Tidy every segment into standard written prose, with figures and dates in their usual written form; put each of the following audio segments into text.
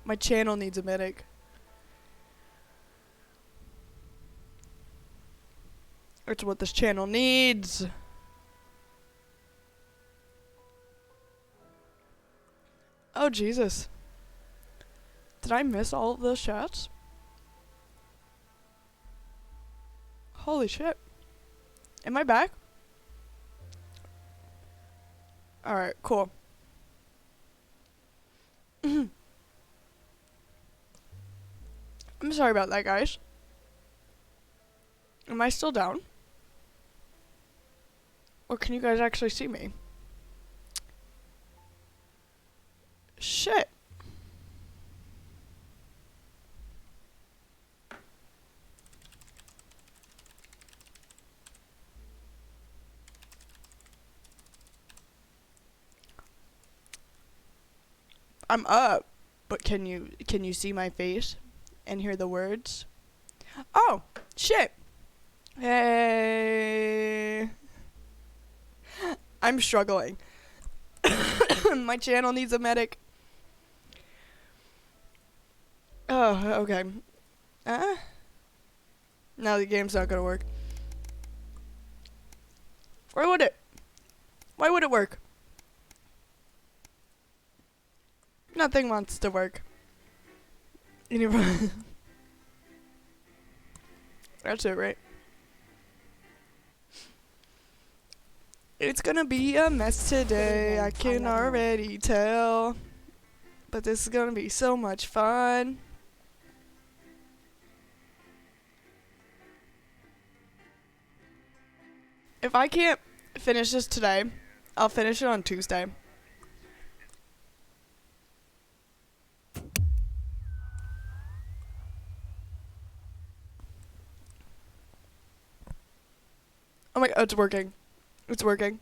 My channel needs a medic. It's what this channel needs. Oh, Jesus. Did I miss all of those shots? Holy shit. Am I back? Alright, cool. I'm sorry about that, guys. Am I still down? Or can you guys actually see me? Shit. I'm up, but can you see my face and hear the words? Oh, shit. Hey. I'm struggling. My channel needs a medic. Oh, okay. Now the game's not gonna work. Or would it? Why would it work? Nothing wants to work. That's it, right? It's gonna be a mess today, I can already tell. But this is gonna be so much fun. If I can't finish this today, I'll finish it on Tuesday. Oh my god, it's working. It's working.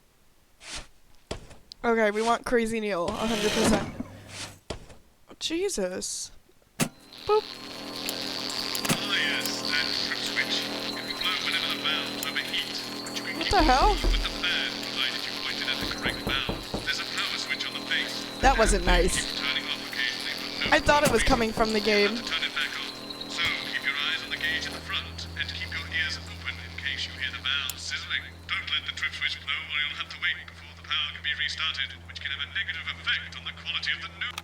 Okay, we want Crazy Neil, 100%. Oh, Jesus. Boop. Ah yes, that trip switch. It will blow whenever the valves overheat. But you can What keep the hell? with the fan, provided you point it at the correct valve. There's a power switch on the base. That wasn't nice. Keep turning off occasionally, but no I thought it was coming from the You game. have to turn it back on. So keep your eyes on the gauge in the front and keep your ears open in case you hear the valves sizzling. Don't let the trip switch blow or you'll have to wait before the power can be restarted, which can have a negative effect on the quality of the new.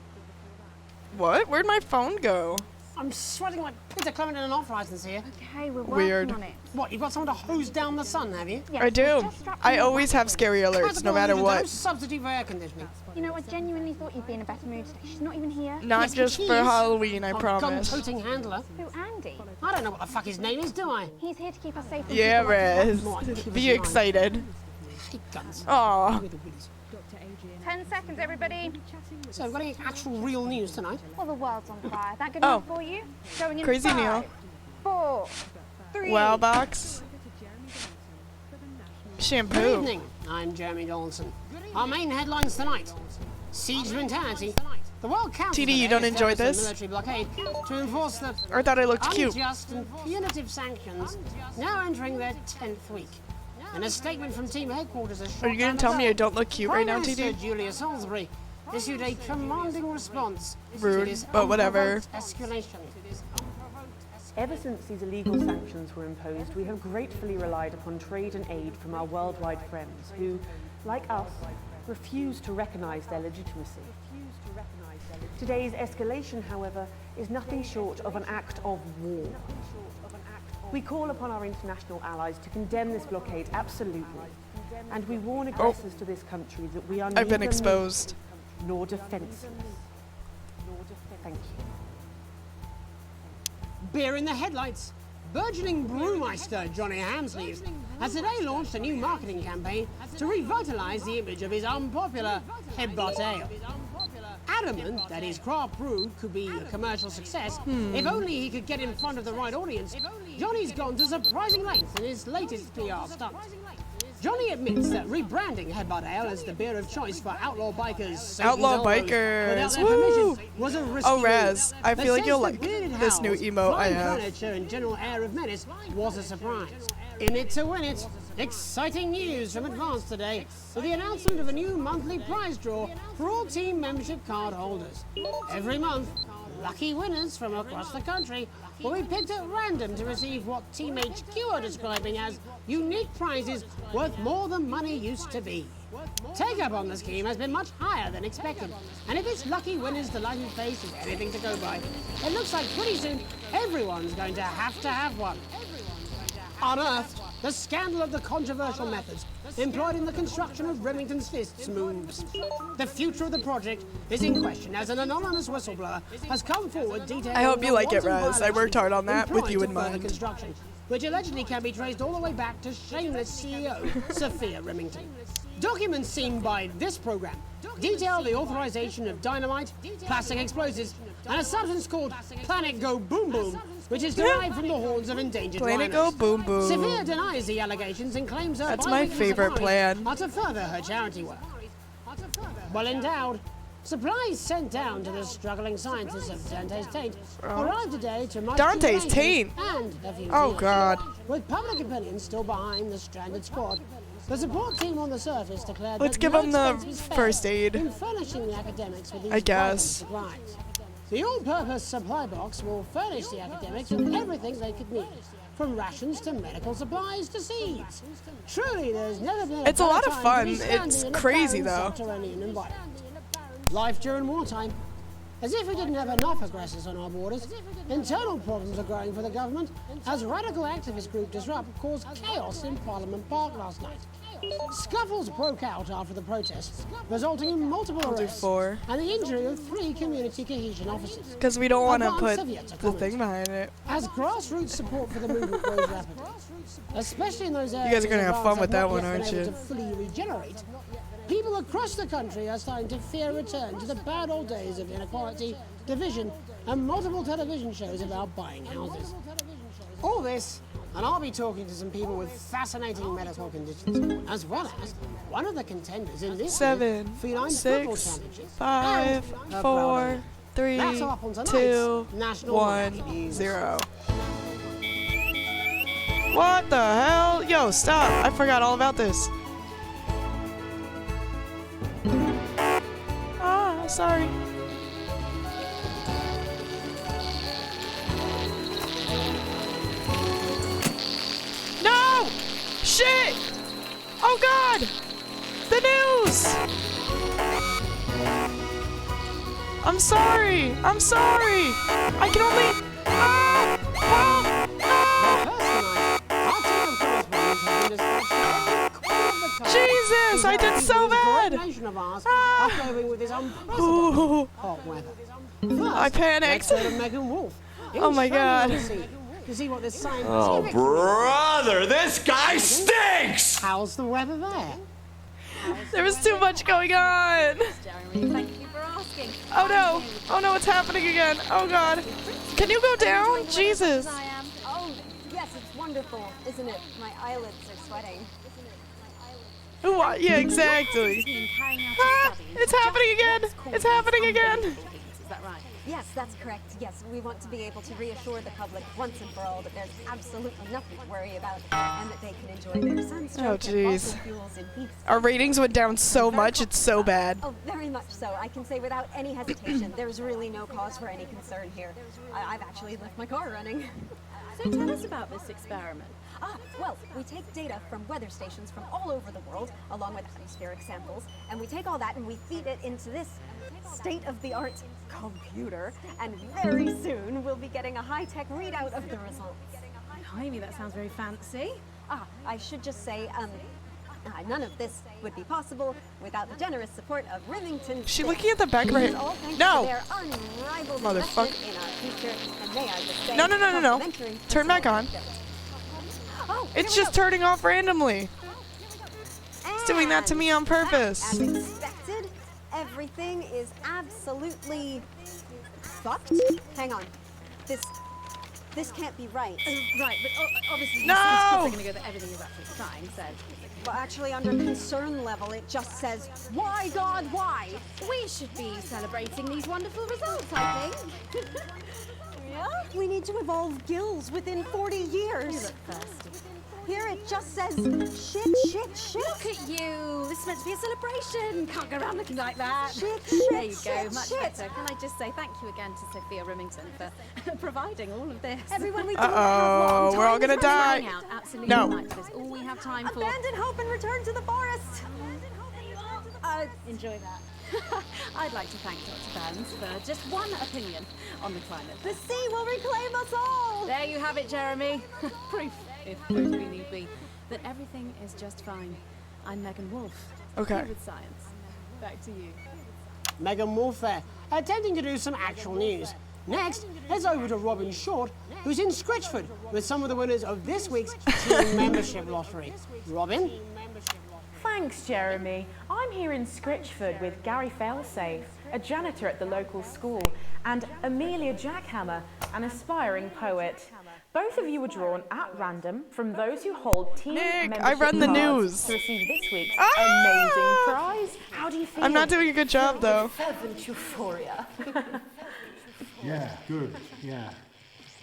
What? Where'd my phone go? I'm sweating like Peter Clement in an off-licence here. Okay, we're Weird. working on it. What, you've got someone to hose down the sun, have you? Yes, I we've do. just strapped I in always the have battery. scary alerts, How's it no going matter with what. No substitute for air conditioning. You know, I genuinely thought you'd be in a better mood today. She's not even here. Not Yes, just but for he is. Halloween, I Our promise. gun-toting handler. Who, Andy? I don't know what the fuck his name is, do I? He's here to keep us safe from Yeah, people like Rez. More, keep us Be in line. excited. Hate guns. Aw. With the willies. 10 seconds, everybody. So, we've got any actual real news tonight? Well, the world's on fire. That good Oh. enough for you? Going in Crazy 5, Neil. 4, 3. Wow box. Good Shampoo. evening, I'm Jeremy Donaldson. Our main headlines tonight. Siege mentality. The World Council TD, you today don't enjoy established a this? military blockade to enforce the I thought I looked cute. unjust and punitive sanctions now entering their 10th week. In a statement from team headquarters, Are you gonna tell me I don't look cute right now, TD? Julia Salisbury issued a commanding response Rude, to this but whatever. unprovoked escalation. Ever since these illegal sanctions were imposed, we have gratefully relied upon trade and aid from our worldwide friends who, like us, refuse to recognize their legitimacy. Today's escalation, however, is nothing short of an act of war. We call upon our international allies to condemn this blockade absolutely, and we warn aggressors to this country that we are I've been neither exposed. militant nor defenseless. Thank you. Beer in the headlights. Burgeoning brewmeister Johnny Hamsleeves has today launched a new marketing campaign to revitalise the image of his unpopular Headbutt Ale. Adamant that his craft brew could be a commercial success if only he could get in front of the right audience, Johnny's gone to surprising lengths in his latest PR stunt. Johnny admits that rebranding Headbutt Ale as the beer of choice for outlaw bikers, Satan's Outlaw elbows, bikers, without their woo! permission, was a risky Oh, move, Raz, I but feel like says you'll the like bearded this new howls, emote I flying have. furniture and general air of menace was a surprise. In it to win it, exciting news from Advance today with the announcement of a new monthly prize draw for all team membership card holders. Every month, lucky winners from across the country will be picked at random to receive what Team HQ are describing as unique prizes worth more than money used to be. Take-up on the scheme has been much higher than expected, and if it's lucky winners' delighted face is anything to go by, it looks like pretty soon everyone's going to have one. Unearthed, the scandal of the controversial methods employed in the construction of Remington's Fists moves. The future of the project is in question as an anonymous whistleblower has come forward detailing I hope you the like it, wanton Raz. I worked hard on that with employed you to in further mind. construction, which allegedly can be traced all the way back to shameless CEO Sophia Remington. Documents seen by this program detail the authorization of dynamite, plastic explosives, and a substance called Planet Go Boom Boom, which is derived from the horns of endangered Planet rhinos. Go Boom Boom. Sophia denies the allegations and claims her That's my bi-weekly favorite supplies plan. are to further her charity work. Well endowed, supplies sent down to the struggling scientists of Dante's Taint arrived today to much Dante's jubilation Taint? and a few Oh, tears. God. With public opinion still behind the stranded squad, the support team on the surface declared Let's that give no them the expense was spared first aid. in furnishing the academics with these I guess. vital supplies. The all-purpose supply box will furnish the academics with everything they could need, from rations to medical supplies to seeds. Truly, there's never been It's a lot of better time fun. to be standing It's in a crazy, barren though. subterranean environment. Life during wartime. As if we didn't have enough aggressors on our borders, internal problems are growing for the government as radical activist group Disrupt caused chaos in Parliament Park last night. Scuffles broke out after the protests, resulting in multiple I'll do arrests 4. and the injury of 3 community cohesion officers. Because we don't want to Advance put have yet to the comment. thing behind it. As grassroots support for the movement grows rapidly, especially in those areas guys are gonna where have Iran's fun with have that not one, yet been aren't able you? to fully regenerate, people across the country are starting to fear a return to the bad old days of inequality, division, and multiple television shows about buying houses. All this, and I'll be talking to some people with fascinating medical conditions, as well as one of the contenders in this 7, Feline Football 6, Championship. 5, and a 4, proud 3, That's all up on tonight's 2, National 1, Monarchy News. 0. What the hell? Yo, stop. I forgot all about this. Ah, sorry. No! Shit! Oh god! The news! I'm sorry! I'm sorry! I can only... Ah! Help! No! Jesus! I did so bad! Ah! Ooh. I panicked. Oh my God. To see what this sign Oh, brother, this guy stinks! How's the weather there? There was too much going on. Thank you for asking. Oh no! Oh no, it's happening again. Oh god. Can you go down? Jesus. I am. Oh, yes, it's wonderful, isn't it? My eyelids are sweating. What? Yeah, exactly. Ah, it's happening again. It's happening again. Is that right? Yes, that's correct. Yes, we want to be able to reassure the public once and for all that there's absolutely nothing to worry about and that they can enjoy their sunstroke Oh, and jeez. fossil fuels in peace. Our ratings went down so much, it's so bad. Oh, very much so. I can say without any hesitation, there's really no cause for any concern here. I've actually left my car running. So tell us about this experiment. Well, we take data from weather stations from all over the world, along with atmospheric samples, and we take all that and we feed it into this state-of-the-art computer, and very soon we'll be getting a high-tech readout of the results. Blimey, that sounds very fancy. I should just say, none of this would be possible without the generous support of Remington. Is she looking at the back of her This is head? all thanks No! to their unrivaled Motherfucker. investment in our future, and may I just say, No, no, no, no, no. complimentary Turn back on. Oh, It's here we just go. turning off randomly. It's doing that to me on purpose. As expected, everything is absolutely fucked. Hang on. This can't be right. Right, but obviously No! you seem to going to go that everything is absolutely fine, so... Well, actually, under concern level, it just says, "Why, God, why?" We should be celebrating these wonderful results, I think. Yeah? We need to evolve gills within 40 You years. look thirsty. here it just says shit, shit, shit. Look at you. This is meant to be a celebration. Can't go around looking like that. Shit, shit, There you go. shit, Much shit. better. Can I just say thank you again to Sophia Remington for providing all of this. Everyone, we don't have long. Uh-oh, we're all Time gonna is running die. Running out. Absolutely No. right. That's all we have time for. Abandon hope and return to the forest. Enjoy that. I'd like to thank Dr. Burns for just one opinion on the climate. The sea will reclaim us all. There you have it, Jeremy. Proof, if proof we need be, that everything is just fine. I'm Megan Wolf. Okay. Here with science. Back to you. Megan Wolf there, attempting to do some actual news. Next, heads over to Robin Short, who's in Scritchford with some of the winners of this week's team membership lottery. Robin? Thanks, Jeremy. I'm here in Scritchford with Gary Failsafe, a janitor at the local school, and Amelia Jackhammer, an aspiring poet. Both of you were drawn at random from those who hold team Nick, membership I run the cards news. to receive this week's amazing prize. How do you feel? I'm not doing a good job, though. Fervent euphoria. Yeah, good, yeah.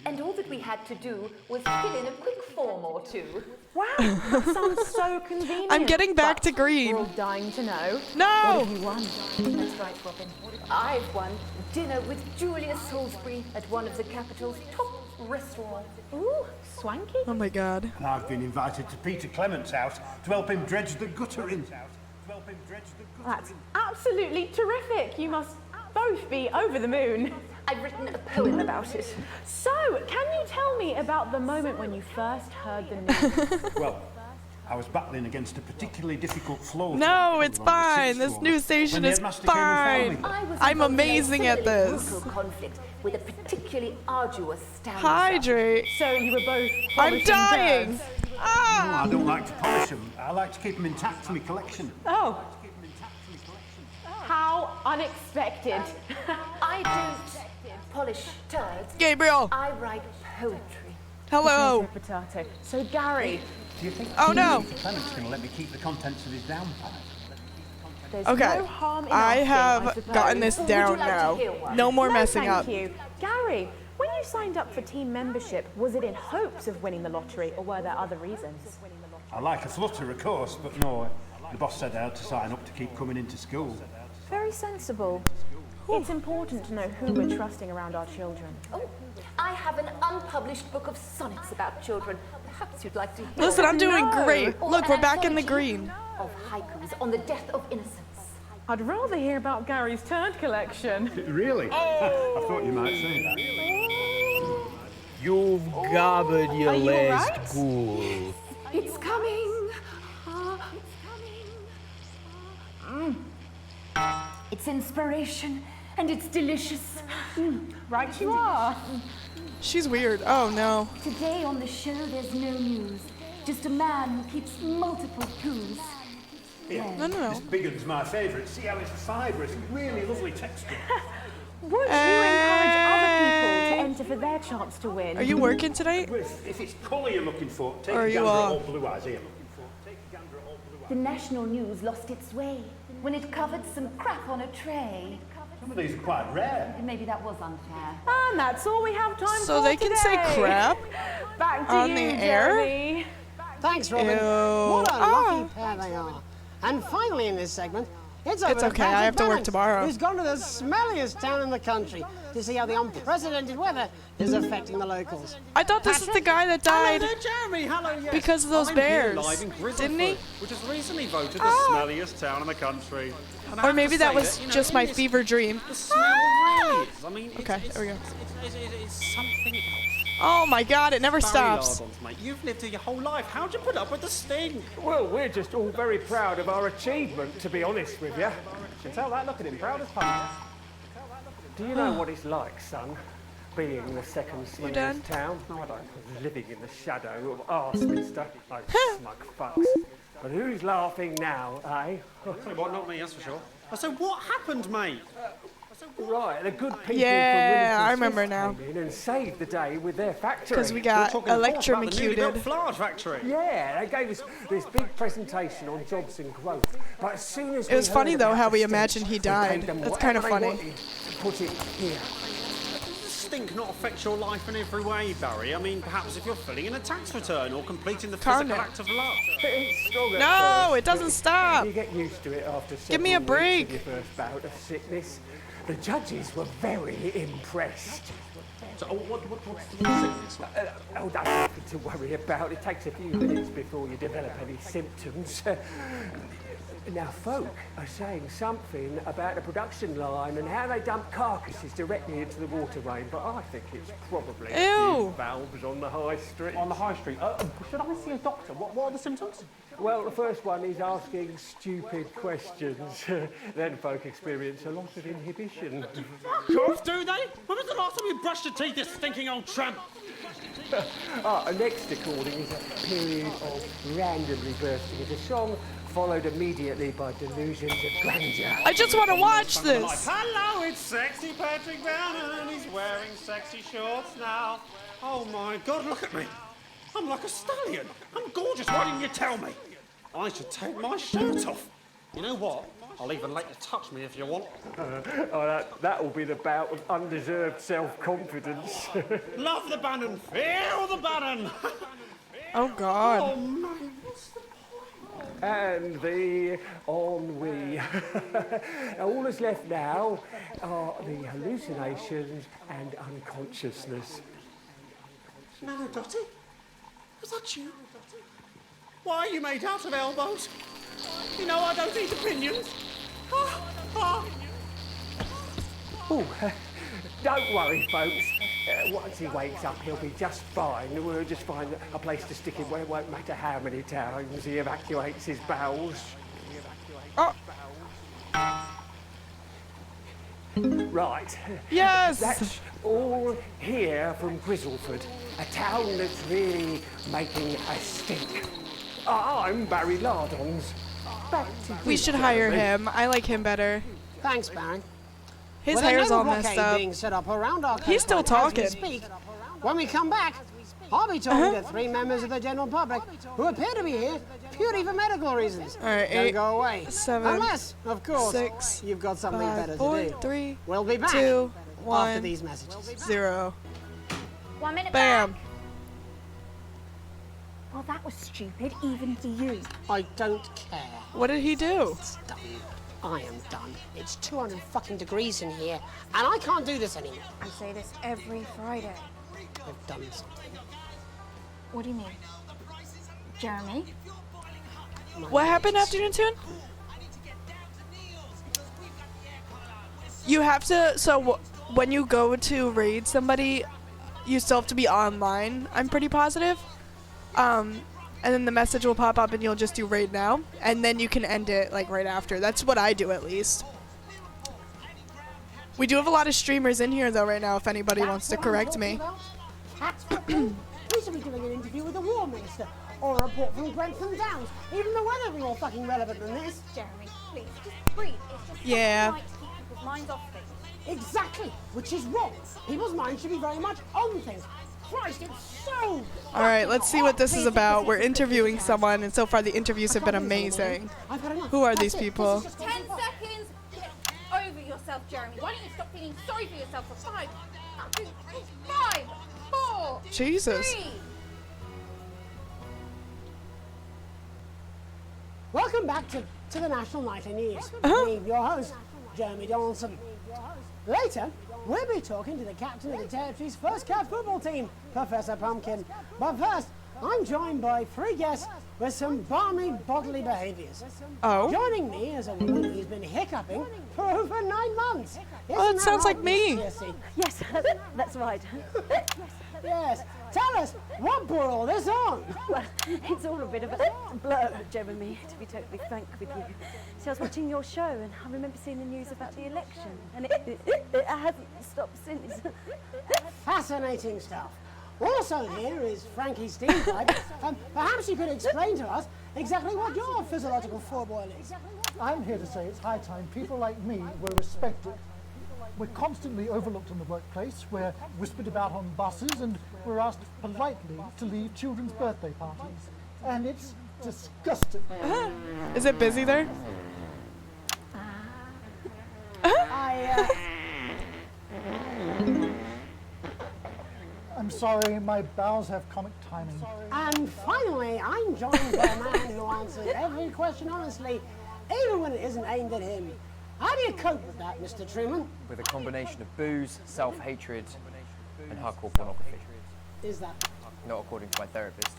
And all that we had to do was fill in a quick form or two. Wow, that sounds so convenient. I'm getting back but to green. We're all dying to know. No! What have you won? That's right, Robin. I've won dinner with Julia Salisbury at one of the capital's top restaurants. Ooh, swanky. Oh my god. And I've been invited to Peter Clement's house to help him dredge the gutter in. That's absolutely terrific. You must both be over the moon. I've written a poem about it. So, can you tell me about the moment when you first heard the news? Well, I was battling against a particularly difficult floor. No, it's fine. This news station is fine. I'm amazing at this. Conflict with a particularly arduous stanza. Hydrate. So you were both I'm polishing dying. birds. No, I don't like to polish them. I like to keep them intact for my collection. Oh. How unexpected. I don't polish turds. Gabriel. I write poetry. Hello. Potato. So Gary, Do you think Oh, no. Peter Clement's going to let me keep the contents of his downpipe? there's Okay. no harm in I asking, have suppose. gotten this Would you down like to now. hear one? No more No, messing thank up. you. Gary, when you signed up for team membership, was it in hopes of winning the lottery or were there other reasons? I like a flutter, of course, but no, the boss said I had to sign up to keep coming into school. Very sensible. It's important to know who we're trusting around our children. Oh, I have an unpublished book of sonnets about children. Perhaps you'd like to hear. Listen, I'm doing great. Or Look, an we're back in the anthology green. Of haikus on the death of innocence. I'd rather hear about Gary's turd collection. Really? I thought you might say that. You've gobbled your Are you last alright? school. It's coming. It's inspiration and it's delicious. Right you are. She's weird. Oh no. Today on the show there's no news. Just a man who keeps multiple clues. No, no, This no. big one's my favourite. See how it's fibrous, really lovely texture. Won't you encourage other people to enter for their chance to win? Are you working tonight? If it's colour you're looking for, take Or a you gander at are? all blue eyes here. The national news lost its way when it covered some crap on a tray. Some of these are quite rare. Maybe that was unfair. And that's all we have time So for they can say today. crap Back to on you, the air? Jeremy. Thanks, Robin. Ew. What a lucky Ah. pair they are. And finally in this segment, it's over It's to okay, I Patrick have to work Bennett, tomorrow. who's gone to the smelliest town in the country to see how the unprecedented weather is affecting the locals. I thought this was the guy that died Hello there, Jeremy. Hello, yes. because of those I'm bears. Here live in Grizzleford, Didn't he? which was recently voted the smelliest town in the country. And I Or have maybe to that say was you know, just in my this- fever dream. The smell really is. I mean, Okay, there we go. It's something else. Oh my god, it never Barry stops. Lardons, mate. You've lived here your whole life. How'd you put up with the sting? Well, we're just all very proud of our achievement, to be honest with you. You can tell that, look at him, proud as punch. Do you know what it's like, son, being the second done? smelliest town? No, I don't. Living in the shadow of Arseminster. Those smug fucks. But who's laughing now, eh? Say what, not me, that's for sure. So what happened, mate? Right, the good people Yeah, from I Remington remember Smith now. came in and saved the day with their factory. Because we We're got talking, of course, about the newly built electrocuted. Flard factory. Yeah, they gave us this big presentation on jobs and growth. But as soon as It was we funny heard though about how the we stink, imagined he we died. gave them That's kind of whatever they funny. wanted to put it here. stink not affect your life in every way, Barry? I mean, perhaps if you're filling in a tax return or completing the Calm physical down. act of love. It's strong at No, first, it doesn't but stop. You get used to it after Give me a several weeks break. of your first bout of sickness. The judges were very impressed. So, what's the sickness like? That's nothing to worry about. It takes a few minutes before you develop any symptoms. Now, folk are saying something about the production line and how they dump carcasses directly into the water main, but I think it's probably a Ew. few valves on the high street. On the high street. Should I see a doctor? What are the symptoms? Well, the first one is asking stupid questions. Then folk experience a lot of inhibition. Course, do they? When was the last time you brushed your teeth, this stinking old tramp? Next recording is a period of randomly bursting into song, followed immediately by delusions of grandeur. I just want to watch this. Hello, it's sexy Patrick Bannon. He's wearing sexy shorts now. Oh my God, look at me. I'm like a stallion. I'm gorgeous. Why didn't you tell me? I should take my shirt off. You know what? I'll even let you touch me if you want. That will be the bout of undeserved self-confidence. Love the Bannon. Feel the Bannon. Oh God. Oh man, what's the And the ennui. All that's left now are the hallucinations and unconsciousness. Nana Dottie? Was that you? Why are you made out of elbows? You know I don't eat opinions. Oh, don't worry, folks. Once he wakes up, he'll be just fine. We'll just find a place to stick him where it won't matter how many times he evacuates his bowels. Oh. Right. Yes. That's all here from Grizzleford, a town that's really making a stink. I'm Barry Lardons. Back to We you, should hire Jeremy. him. I like him better. Thanks, Baron. His With hair's a all naval messed blockade up. being set up around our He's still coastline as talking. we speak, when we come back, I'll be talking to 3 members of the general public who appear to be here purely for medical reasons. All right, Don't 8, go away. 7, Unless, of course, 6, you've got something 5, better 4, to do. 3, We'll be back 2, 1, after these messages. 0. 1 minute Bam. back. Well, that was stupid, even for you. I don't care. What did he do? It's done. I am done. It's 200 fucking degrees in here, and I can't do this anymore. I say this every Friday. I've done something. What do you mean? Jeremy? What happened, Afternoon Tune? You have to, so when you go to raid somebody, you still have to be online, I'm pretty positive. And then the message will pop up and you'll just do raid now, and then you can end it like right after. That's what I do at least. We do have a lot of streamers in here though right now if anybody wants to correct me. Cats football. We should be doing an interview with the War Minister, or a report from Grantham Downs. Even the weather be more fucking relevant than this. Jeremy, please, just breathe. It's just Yeah. right to keep people's minds off things. Exactly, which is wrong. People's minds should be very much on things. Christ, it's so. Alright, let's see what this is about. We're interviewing someone, and so far the interviews have been amazing. I've had enough. Who are That's these it. people? This is just 10 seconds. Get over yourself, Jeremy. Why don't you stop feeling sorry for yourself for 5, 4, Jesus. 3. Welcome back to the National Nightly News. Me, your host, Jeremy Donaldson. Later, we'll be talking to the captain of the Territory's first cat football team, Professor Pumpkin. But first, I'm joined by 3 guests with some balmy bodily behaviours. Oh? Joining me is a woman who's been hiccuping for over 9 months. Oh, that sounds right, like me. Miss Piercy? Yes, that's right. Yes. Tell us, what brought all this on? Well, it's all a bit of a blur, Jeremy, to be totally frank with you. So I was watching your show and I remember seeing the news about the election, and it hasn't stopped since. Fascinating stuff. Also here is Frankie Steenpipe. Perhaps you could explain to us exactly what your physiological foreboil is. I'm here to say it's high time people like me were respected. We're constantly overlooked in the workplace, we're whispered about on buses, and we're asked politely to leave children's birthday parties. And it's disgusting. Is it busy there? I'm sorry, my bowels have comic timing. And finally, I'm joined by a man who answers every question honestly, even when it isn't aimed at him. How do you cope with that, Mr. Truman? With a combination of booze, self-hatred, and hardcore pornography. Is that? Not according to my therapist.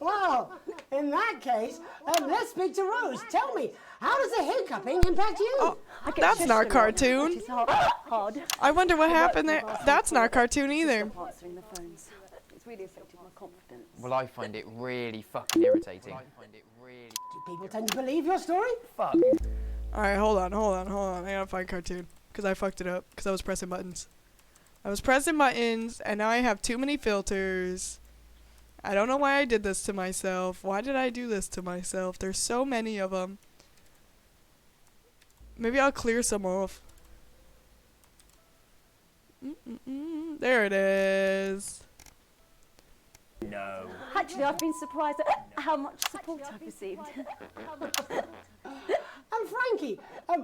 Well, in that case, let's speak to Rose. Tell me, how does the hiccuping impact you? Oh, that's not cartoon. I wonder what happened there. That's not cartoon either. It's really affected my confidence. Well, I find it really fucking irritating. Do people tend to believe your story? Fuck. Alright, hold on. I gotta find cartoon. Because I fucked it up. Because I was pressing buttons. And now I have too many filters. I don't know why I did this to myself. Why did I do this to myself? There's so many of them. Maybe I'll clear some off. There it is. No. Actually, I've been surprised at how much support I've received. And Frankie,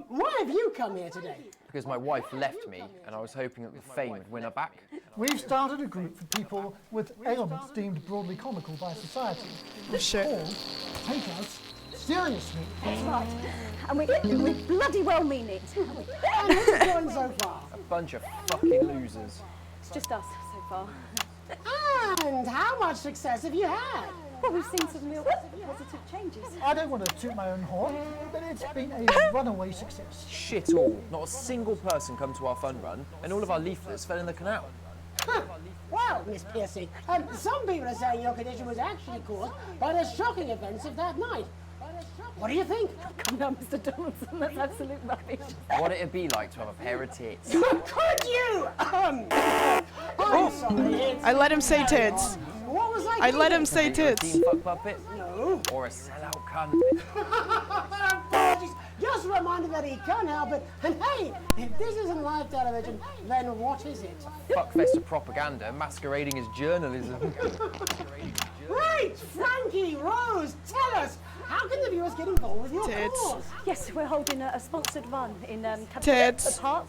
why have you come here today? Because my wife left me, and I was hoping that the fame would win her back. We've started a group for people with ailments deemed broadly comical by society. Shit. Called Take Us Seriously. That's right. And we bloody well mean it. And who's going so far? A bunch of fucking losers. It's just us so far. And how much success have you had? Well, we've seen some real positive changes. I don't want to toot my own horn, but it's been a runaway success. Shit all. Not a single person come to our fun run, and all of our leaflets fell in the canal. Well, Miss Piercy, some people are saying your condition was actually caused by the shocking events of that night. What do you think? Come down, Mr. Donaldson, that's absolute rubbish. What it'd be like to have a pair of tits. Could you? I'm sorry. I let him say tits. What was I let him say tits. Team fuck puppet? No. Or a sellout cunt? Apologies. Just a reminder that he can't help it. And hey, if this isn't live television, then what is it? Fuckfest of propaganda masquerading as journalism. Right, Frankie, Rose, tell us, how can the viewers get involved with your Tits. cause? Yes, we're holding a sponsored run in Tits. Park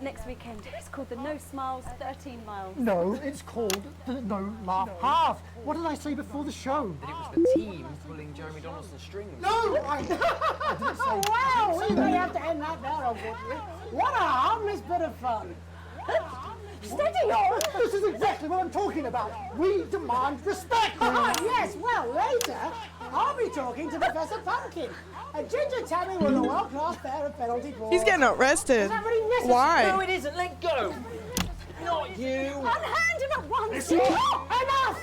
next weekend. It's called the No Smiles 13 Miles. No, it's called the No Laugh Half. What did I say before the show? That it was the team pulling Jeremy Donaldson's strings. No, I didn't say. Oh, well, we may have to end that there, unfortunately. What a harmless bit of fun. Steady on! This is exactly what I'm talking about. We demand respect. Yes, well, later, I'll be talking to Professor Pumpkin. A Ginger Tabby with a world-class pair of penalty balls. He's getting arrested. Is that really necessary? Why? No, it isn't. Let go. Not you. Unhand him at once. Enough!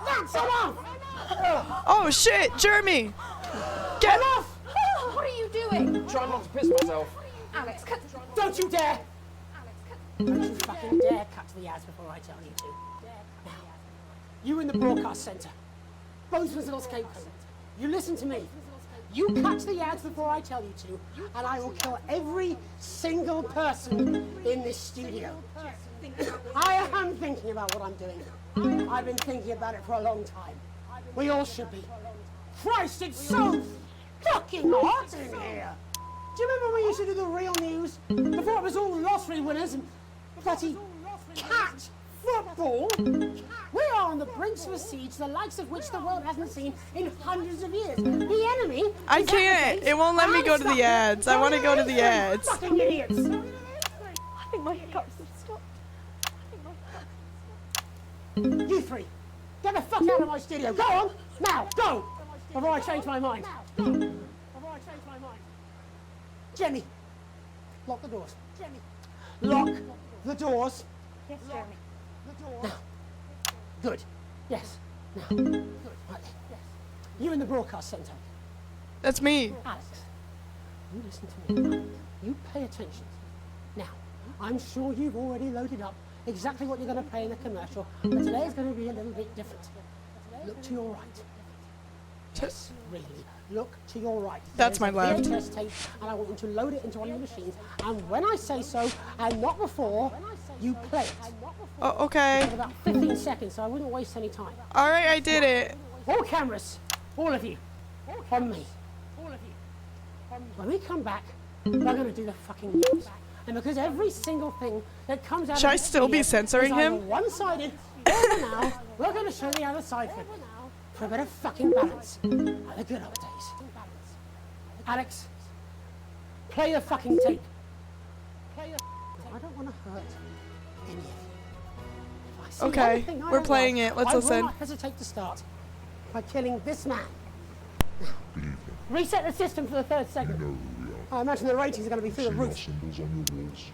That's enough! Oh shit, Jeremy! Get Enough! What are you doing? Try not to piss myself. Alex, cut. Don't you dare! Don't you fucking dare cut to the ads before I tell you to. Now, you in the broadcast centre, Bozeman's little scapegoat, you listen to me. You cut to the ads before I tell you to, and I will kill every single person in this studio. I am thinking about what I'm doing. I've been thinking about it for a long time. We all should be. Christ, it's so fucking hot in here! Do you remember when we used to do the real news? Before it was all lottery winners and bloody cat football? We are on the brinks of a siege, the likes of which the world hasn't seen in hundreds of years. The enemy... I can't. It won't let me go to the ads. I want to go to the ads. Fucking idiots! I think my hiccups have stopped. You three, get the fuck out of my studio. Go on! Now, go! Before I change my mind. Jenny, lock the doors. Jenny, lock the doors. Yes, Jeremy. Now, good. Yes. Now, good. Right. Yes. You in the broadcast centre. That's me. Alex, you listen to me. You pay attention. Now, I'm sure you've already loaded up exactly what you're going to play in the commercial, but today is going to be a little bit different. Look to your right. Yes, really. Look to your right. That's my left. There's a VHS tape, and I want you to load it into one of the machines. And when I say so, and not before, you play it. Oh, okay. You have about 15 seconds, so I wouldn't waste any time. All right, I did it. All cameras, all of you, on me. All of you. When we come back, we're going to do the fucking news. And because every single thing that comes out Should of I this still be video censoring is either him? one-sided, or for now, we're going to show the other side for a bit of fucking balance. Like the good old days. Alex, play the fucking tape. I don't want to hurt any of you. If I see Okay, anything I we're don't playing like, it. Let's I will listen. not hesitate to start by killing this man. Reset the system for the 3rd segment. I imagine the ratings are going to be through the roof. Symbols on your walls.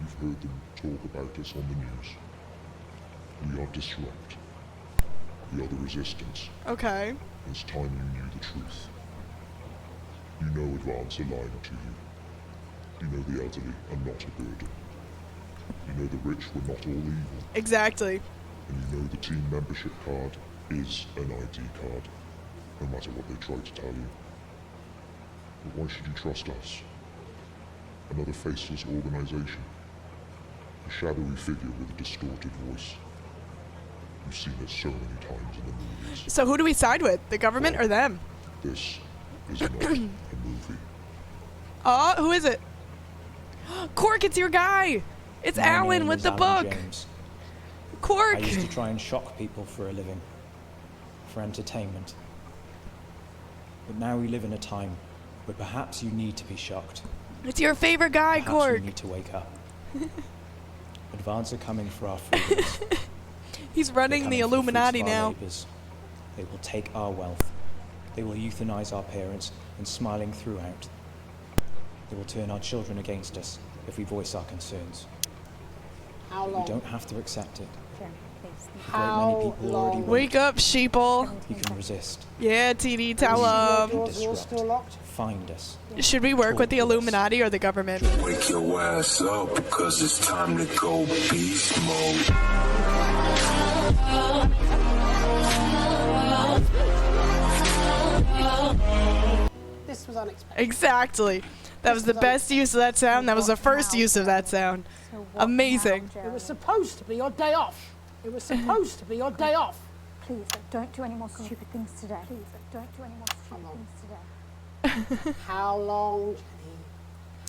You've heard them talk about us on the news. We are Disrupt. We are the Resistance. Okay. It's time you knew the truth. You know Advance are lying to you. You know the elderly are not a burden. You know the rich were not all evil. Exactly. And you know the team membership card is an ID card, no matter what they try to tell you. But why should you trust us? Another faceless organization. A shadowy figure with a distorted voice. You've seen it so many times in the movies. So who do we side with? The government or them? This is not a movie. Oh, who is it? Cork, it's your guy. It's My Alan name with is the Alan book. James. Cork. I used to try and shock people for a living, for entertainment. But now we live in a time where perhaps you need to be shocked. It's your favorite guy, Perhaps Cork. we need to wake up. Advance are coming for our freedoms. He's running the They're coming for the fruits Illuminati of our now. labours. They will take our wealth. They will euthanize our parents and smiling throughout. They will turn our children against us if we voice our concerns. How We long? don't have to accept it. A great How many people already long? Wake up, sheeple. You can resist. Yeah, TD, tell Doors him. are all still locked. Find us. Should we work with the Illuminati or the government? Wake your ass up because it's time to go beast mode. This was unexpected. Exactly. That was the best use of that sound. That was the first use of that sound. Amazing. It was supposed to be your day off. It was supposed to be your day off. Please, don't do any more stupid things today. Please, don't do any more stupid things today. How long, Jenny?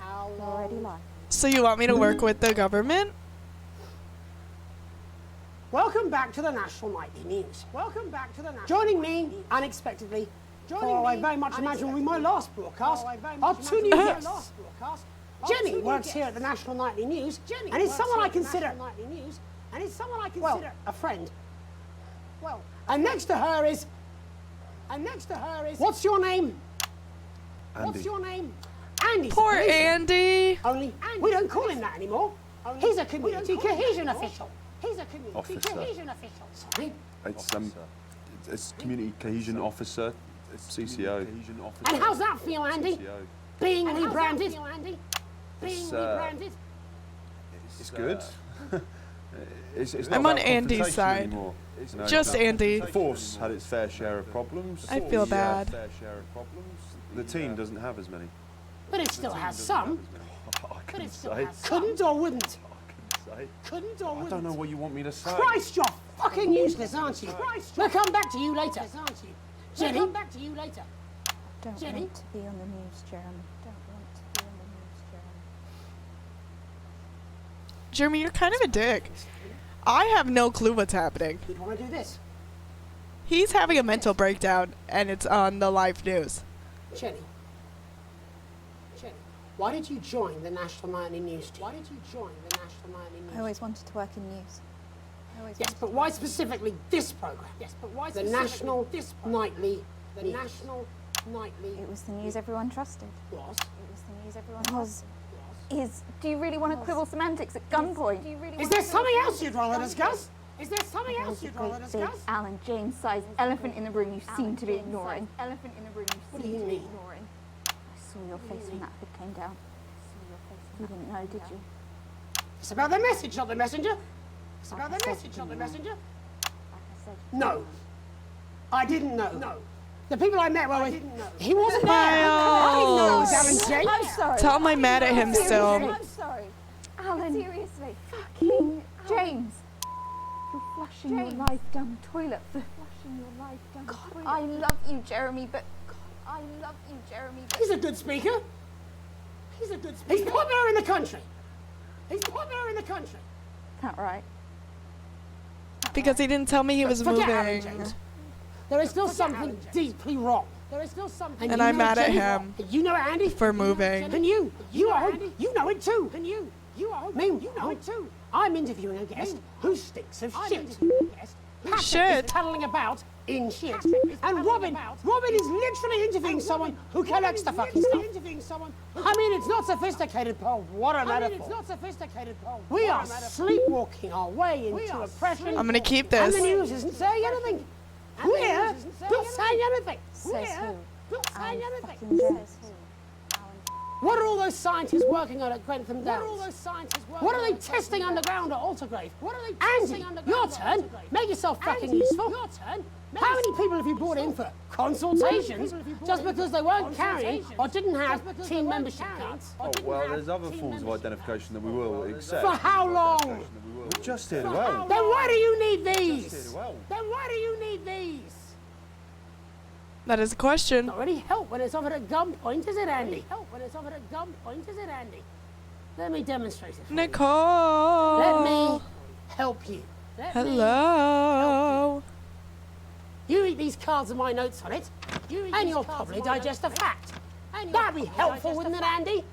How long? Already lied. So you want me to work with the government? Welcome back to the National Nightly News. Welcome back to the National. Joining me unexpectedly. I very much imagine will be my last broadcast. Our two new guests. Jenny works here at the National Nightly News, and is someone I consider. Well, a friend. Well, and next to her is. What's your name? Andy. What's your name? Andy. Poor Andy. Only we don't call him that anymore. He's a community cohesion official. He's a community Officer. cohesion official. Sorry. It's community cohesion officer, CCO. And how's that feel, Andy? CCO. Being rebranded? It's, it's good. it's not I'm on about Andy's confrontation side. anymore, you know. Just Andy. The force had its fair share of problems. I feel We had bad. fair share of problems. The team doesn't have as many. But it still has some. I But couldn't it still say. has some. Couldn't or wouldn't? Say. Couldn't or I wouldn't? don't know what you want me to say. Christ, you're fucking useless, aren't you? We'll come back to you later. Jenny? We'll come back to you later. Don't Jenny? want to be on the news, Jeremy. Don't want to be on the news, Jeremy. Jeremy, you're kind of a dick. I have no clue what's happening. You'd want to do this. He's having a mental breakdown, and it's on the live news. Jenny. Jenny. Why did you join the National Nightly News team? Why did you join the National Nightly News I always wanted to work in news. Yes, but why specifically this program? Yes, but why the National Nightly? The National Nightly. It was the news everyone trusted. Was. It was the news everyone trusted. Is. Do you really want to quibble semantics at gunpoint? Is there something else you'd rather discuss? Is there something else you'd rather Big discuss? Alan James-sized elephant in the room you seem to be ignoring. Elephant in the room you What do seem you to be mean? ignoring. I saw your face when that hood came down. You didn't know, did you? It's about the message, not the messenger. It's about the message, not the messenger. No. I didn't know. No. The people I met were with. He wasn't there. I didn't know it was Alan James. I'm sorry. Tell him I'm mad at him still. I'm sorry. Alan. Seriously. Fucking James. You're flushing your life down the toilet. Flushing your life down the toilet. I love you, Jeremy, but... I love you, Jeremy, but... He's a good speaker. He's popular in the country. He's popular in the country. That right? Because he didn't tell me he was Forget Alan moving. James. There is still something deeply wrong. There is still something. And I'm mad at him You know it, Andy. for moving. And you know it too. And you know it too. I'm interviewing a guest who stinks of shit. Patrick Shit. is paddling about in shit. And Robin is literally interviewing someone who collects the fucking stuff. I mean, it's not sophisticated, Paul. What a metaphor. We are sleepwalking our way into oppression. I'm gonna keep And this. the news isn't saying anything. We're not saying anything. Says who? Not saying Alan anything. fucking James. What are all those scientists working on at Grentham Downs? What are they testing underground at Altergrave? Andy, your turn. Make yourself fucking useful. Your turn. How many people have you brought in for consultations just because they weren't carrying or didn't have team membership cards? Oh, well, there's other forms of identification that we will accept. For how long? We're just here to help. Then why do you need Just here these? to help. Then why do you need these? That is a question. Not really help when it's offered at gunpoint, is it, Andy? Help when it's offered at gunpoint, is it, Andy? Let me demonstrate it. Nicole. Let me help you. Hello. You read these cards with my notes on it, and you'll probably digest a fact. That'd be helpful, wouldn't it, Andy?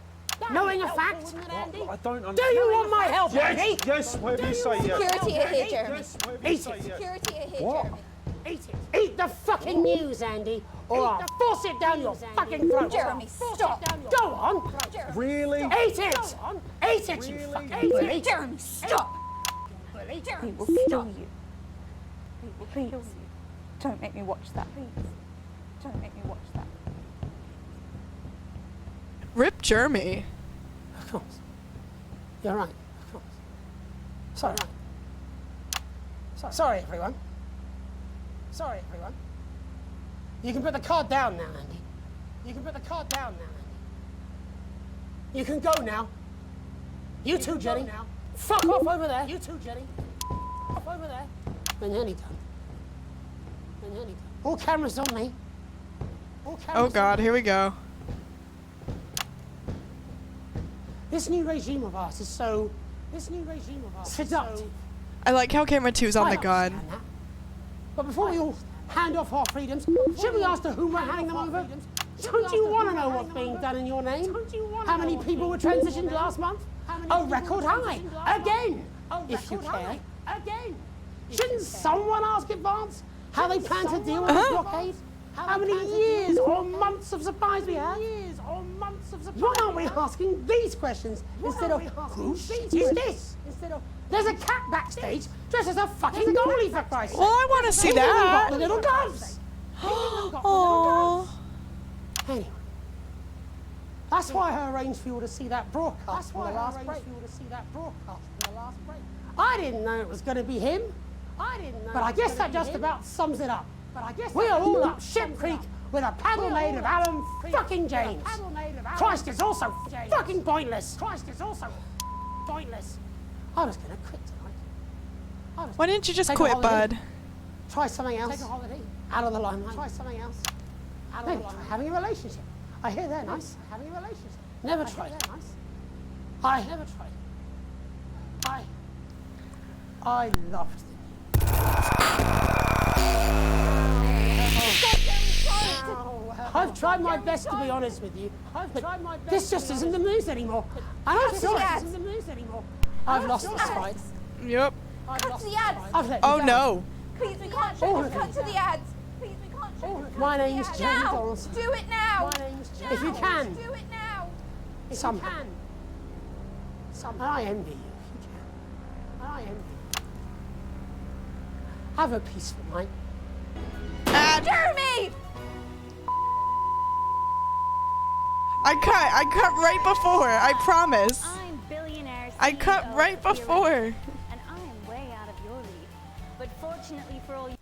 Knowing a fact. I don't understand. Do you want my help, Andy? Yes, whatever you say, yes. Security are here, Jeremy. Eat it. Security are here, What? Jeremy. Eat it. Eat the fucking news, Andy, or I'll force it down your fucking throat. Jeremy, stop. Go on. Really? Eat it. Eat it, you fucking bully. Jeremy, stop. Jeremy, will kill you. Please. Don't make me watch that. Please. Don't make me watch that. Rip Jeremy. Of course. You're right. Of course. Sorry. Sorry, everyone. Sorry, everyone. You can put the card down now, Andy. You can put the card down now, Andy. You can go now. You too, Jenny. Fuck off over there. You too, Jenny. Off over there. We're nearly done. We're nearly done. All cameras on me. All cameras Oh on God, me. here we go. This new regime of ours is so seductive. I like how camera 2's on I the gun. understand that. But before we all hand off our freedoms, should we ask to whom we're handing them over? Don't you want to know what's being done in your name? How many people were transitioned last month? A record high. Again, if you care. Again. Shouldn't someone ask Advance how they plan to deal with this blockade? How many years or months of supplies we have? Why aren't we asking these questions instead of whose seat is this? There's a cat backstage dressed as a fucking goalie, for Christ's sake. Well, I want to see They've even that. got the little gloves. Oh. Anyway, that's why I arranged for you to see that broadcast from the last break. I didn't know it was going to be him. But I guess that just about sums it up. We are all up Ship Creek with a paddle made of Alan fucking James. Christ is also fucking pointless. I was going to quit tonight. Why didn't you just Take a quit, holiday. bud? Try something else. Take a holiday. Out of the limelight. Maybe try having a relationship. I hear they're nice. Never tried. I never tried. I loved them. I've tried my best to be honest with you, but this just isn't the news anymore. And I'm sorry. I've lost the fight. Yep. Cut to the ads. I've let you Oh down. no. Please, we can't All show of Cut you. to the ads. Please, we can't show My name's James now. Donaldson. Do it now. If you can. Do it now. Somehow. I envy you if you can. I envy you. Have a peaceful night. Jeremy! I cut right before. I promise. I'm billionaire I cut CEO right of before. Hero, and I am way out of your league. But fortunately for all you...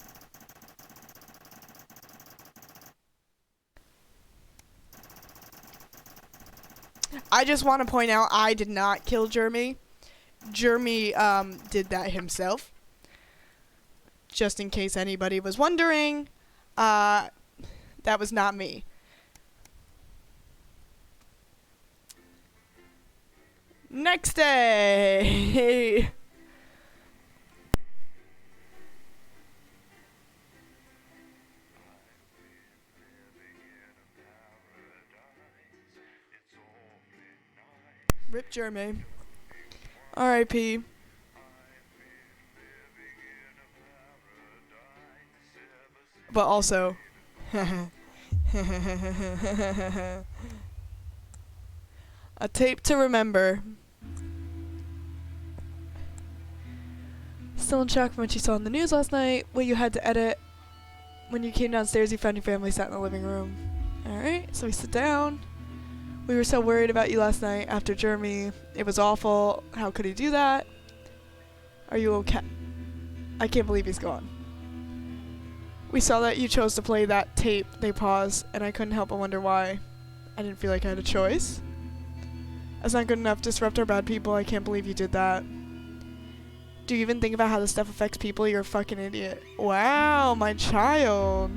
I just want to point out I did not kill Jeremy. Jeremy did that himself. Just in case anybody was wondering, that was not me. Next day. Rip Jeremy. R.I.P. But also, a tape to remember. Still in shock from what you saw in the news last night. What you had to edit. When you came downstairs, you found your family sat in the living room. Alright, so we sit down. We were so worried about you last night after Jeremy. It was awful. How could he do that? Are you okay? I can't believe he's gone. We saw that you chose to play that tape. They paused, and I couldn't help but wonder why. I didn't feel like I had a choice. That's not good enough. Disrupt our bad people. I can't believe you did that. Do you even think about how this stuff affects people? You're a fucking idiot. Wow, my child.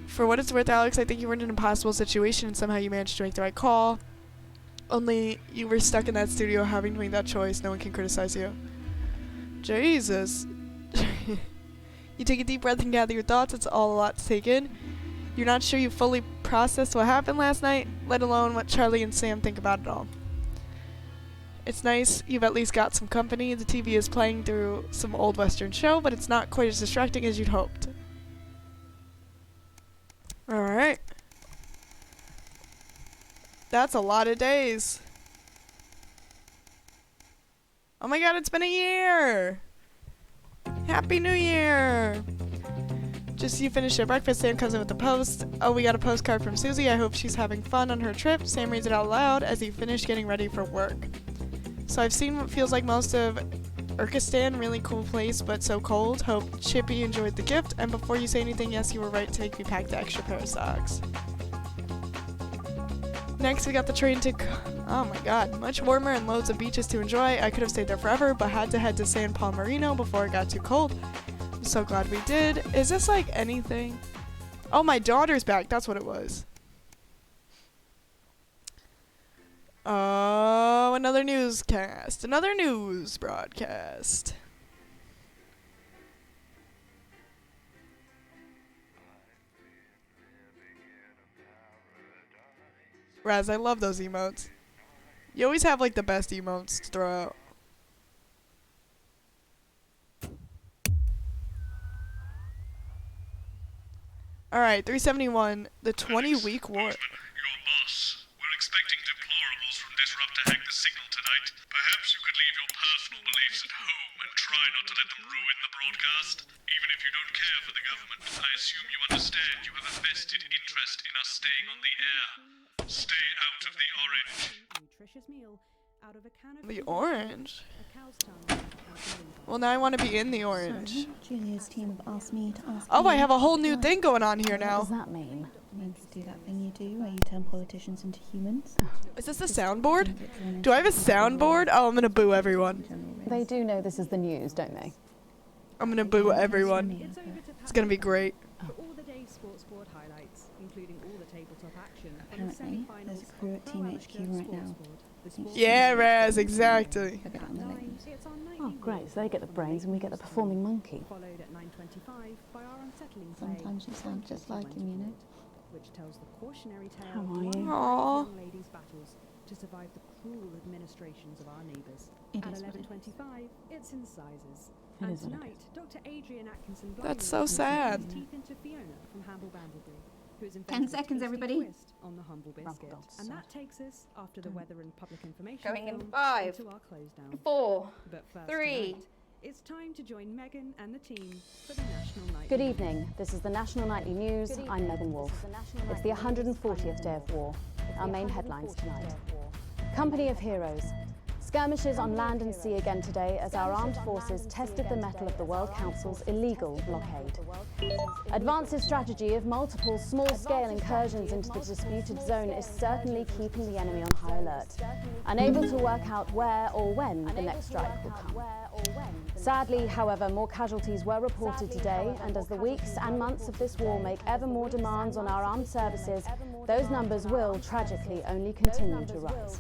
For what it's worth, Alex, I think you were in an impossible situation and somehow you managed to make the right call. Only you were stuck in that studio having to make that choice. No one can criticize you. Jesus. You take a deep breath and gather your thoughts. It's all a lot to take in. You're not sure you fully processed what happened last night, let alone what Charlie and Sam think about it all. It's nice you've at least got some company. The TV is playing through some old Western show, but it's not quite as distracting as you'd hoped. Alright. That's a lot of days. Oh my god, it's been a year! Happy New Year! Just you finished your breakfast, Sam comes in with the post. Oh, we got a postcard from Susie. I hope she's having fun on her trip. Sam reads it out loud as he finished getting ready for work. So I've seen what feels like most of Urkistan, really cool place, but so cold. Hope Chippy enjoyed the gift. And before you say anything, yes, you were right to make me pack the extra pair of socks. Next, we got the train to... Oh my god, much warmer and loads of beaches to enjoy. I could have stayed there forever, but had to head to San Palmerino before it got too cold. I'm so glad we did. Is this like anything? Oh, my daughter's back. That's what it was. Oh, another newscast. Another news broadcast. Raz, I love those emotes. You always have like the best emotes to throw out. Alright, 371, the 20-week war. Your boss. We're expecting deplorables from Disrupt to hack the signal tonight. Perhaps you could leave your personal beliefs at home and try not to let them ruin the broadcast. Even if you don't care for the government, I assume you understand you have a vested interest in us staying on the air. Stay out of the orange. Nutritious meal out of a can of The orange? Well, now I want to be in the orange. Julia's team have asked me to ask Oh, I have a whole new thing going on here now. What does that mean? It means to do that thing you do where you turn politicians into humans. Is this a soundboard? Do I have a soundboard? Oh, I'm gonna boo everyone. They do know this is the news, don't they? I'm gonna boo everyone. It's gonna be great. For all the day's sports board highlights, including all the tabletop action. Apparently, there's a crew at Team HQ right now. Yeah, Raz, exactly. Oh, great. So they get the brains and we get the performing monkey. Followed at 9:25 by our unsettling Sometimes you sound just like him, you know. Which tells the cautionary tale How of are one you? of the Aww. young ladies' battles to survive the cruel administrations of our neighbours. It At is what it 11:25, it's in sizes. It And is what it tonight, Dr. Adrian Atkinson That's so sad. teeth into Fiona from Hamble Bambleby, who has 10 invented seconds, a tasty everybody. twist on the humble biscuit. And that takes us, after the weather and public information Going in film, 5, into our close down. 4, But first 3. tonight, it's time to join Megan and the team for the National Nightly Good News. evening. This is the National Nightly News. I'm Megan Wolfe. It's the 140th day of war. Our main headlines tonight. Company of Heroes. Skirmishes on land and sea again today as our armed forces tested the mettle of the World Council's illegal blockade. Advance's strategy of multiple small-scale incursions into the disputed zone is certainly keeping the enemy on high alert, unable to work out where or when the next strike will come. Sadly, however, more casualties were reported today, and as the weeks and months of this war make ever more demands on our armed services, those numbers will, tragically, only continue to rise.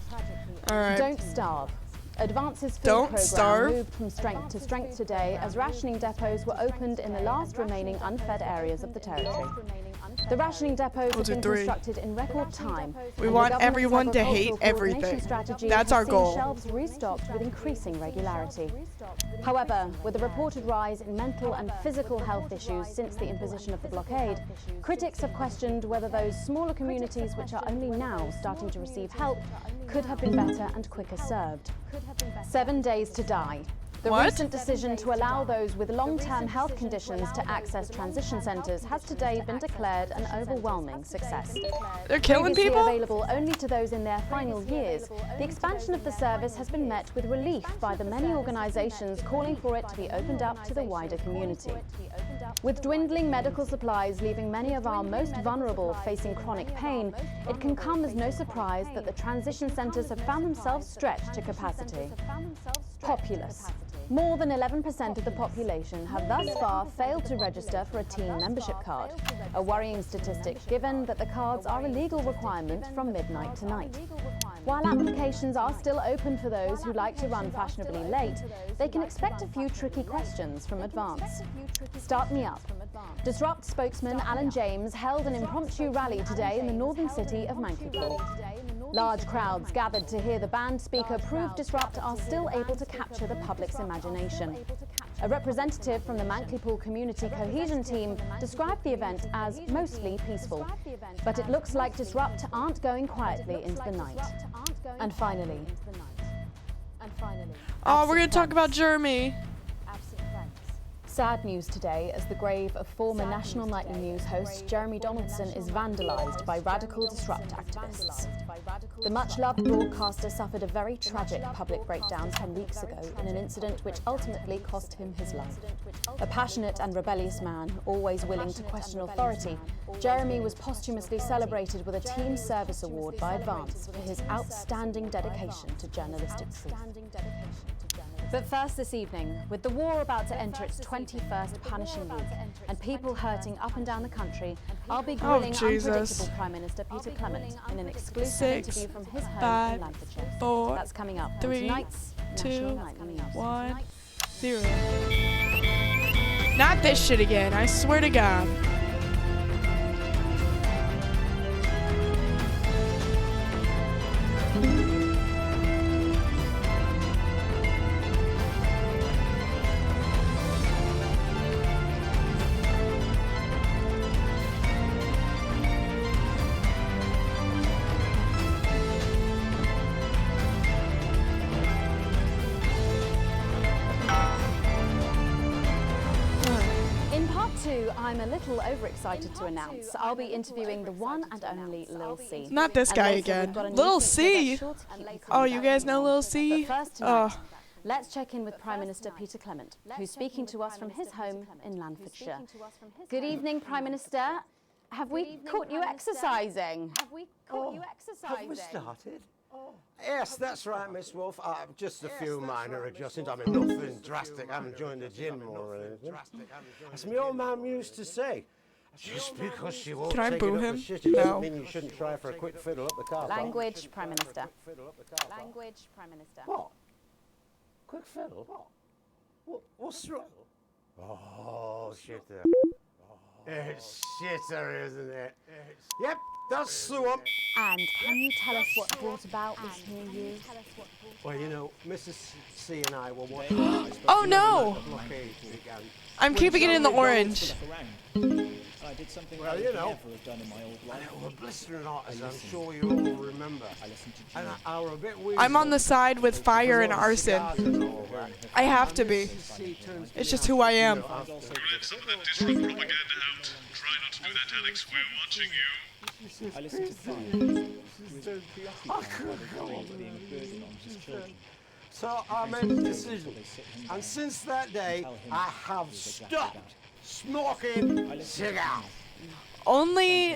Alright. Don't starve. Advance's food Don't program starve. moved from strength to strength today as rationing depots were opened in the last remaining unfed areas of the territory. The rationing depots have been constructed in record time. We and want the government's everyone to hate agricultural coordination everything. strategy That's has our seen goal. Shelves restocked with increasing regularity. However, with a reported rise in mental and physical health issues since the imposition of the blockade, critics have questioned whether those smaller communities which are only now starting to receive help could have been better and quicker served. 7 days to die. The What? recent decision to allow those with long-term health conditions to access transition centres has today been declared an overwhelming success. They're killing Previously people? available only to those in their final years, the expansion of the service has been met with relief by the many organisations calling for it to be opened up to the wider community. With dwindling medical supplies leaving many of our most vulnerable facing chronic pain, it can come as no surprise that the transition centres have found themselves stretched to capacity. Populace. More than 11% of the population have thus far failed to register for a teen membership card, a worrying statistic given that the cards are a legal requirement from midnight tonight. While applications are still open for those who like to run fashionably late, they can expect a few tricky questions from Advance. Start me up. Disrupt spokesman Alan James held an impromptu rally today in the northern city of Mankipool. Large crowds gathered to hear the band speaker prove Disrupt are still able to capture the public's imagination. A representative from the Mankipool Community Cohesion Team described the event as mostly peaceful. But it looks like Disrupt aren't going quietly into the night. And finally... Oh, we're gonna talk about Jeremy. Sad news today as the grave of former National Nightly News host Jeremy Donaldson is vandalised by radical Disrupt activists. The much-loved broadcaster suffered a very tragic public breakdown 10 weeks ago in an incident which ultimately cost him his life. A passionate and rebellious man, always willing to question authority, Jeremy was posthumously celebrated with a Team Service Award by Advance for his outstanding dedication to journalistic truth. But first this evening, with the war about to enter its 21st punishing week and people hurting up and down the country, I'll be grilling unpredictable Prime Minister Peter Clement in an exclusive interview from his home in Lancashire. 4, That's coming up on 3, tonight's 2, National Nightly News. 1, 0. Not this shit again, I swear to God. I'm a little overexcited to announce I'll be interviewing the one and only Lil C. Not this guy again. Lil C? Oh, you guys know Lil C? Oh. Let's check in with Prime Minister Peter Clement, who's speaking to us from his home in Lanfordshire. Good evening, Prime Minister. Have we caught you exercising? Have we started? Yes, that's right, Miss Wolf. Just a few minor adjustments. I mean, nothing drastic. I haven't joined the gym or anything. As my old mum used to say, just because she won't Can I take boo it up him? the shit, it doesn't mean you shouldn't try for a quick fiddle up the car park. Language, Prime Minister. Language, Prime Minister. What? Quick fiddle? What's wrong? Oh, shitter. It's shitter, isn't it? Yep, that's the one. And can you tell us what brought about this new year? Well, you know, Mrs. C and I were watching. Oh no! I'm keeping it in the orange. I did something well, I you would know, never have done in my old life. We're blistering hot, as I'm sure you all remember. And I were a bit weird. I'm on the side with fire and arson. I have to be. It's just who I am. Let some of that Disrupt propaganda out. Try not to do that, Alex. We're watching you. I listened to fire. Was being a burden on his children. So I made a decision, and since that day, I have stopped smoking cigars. Only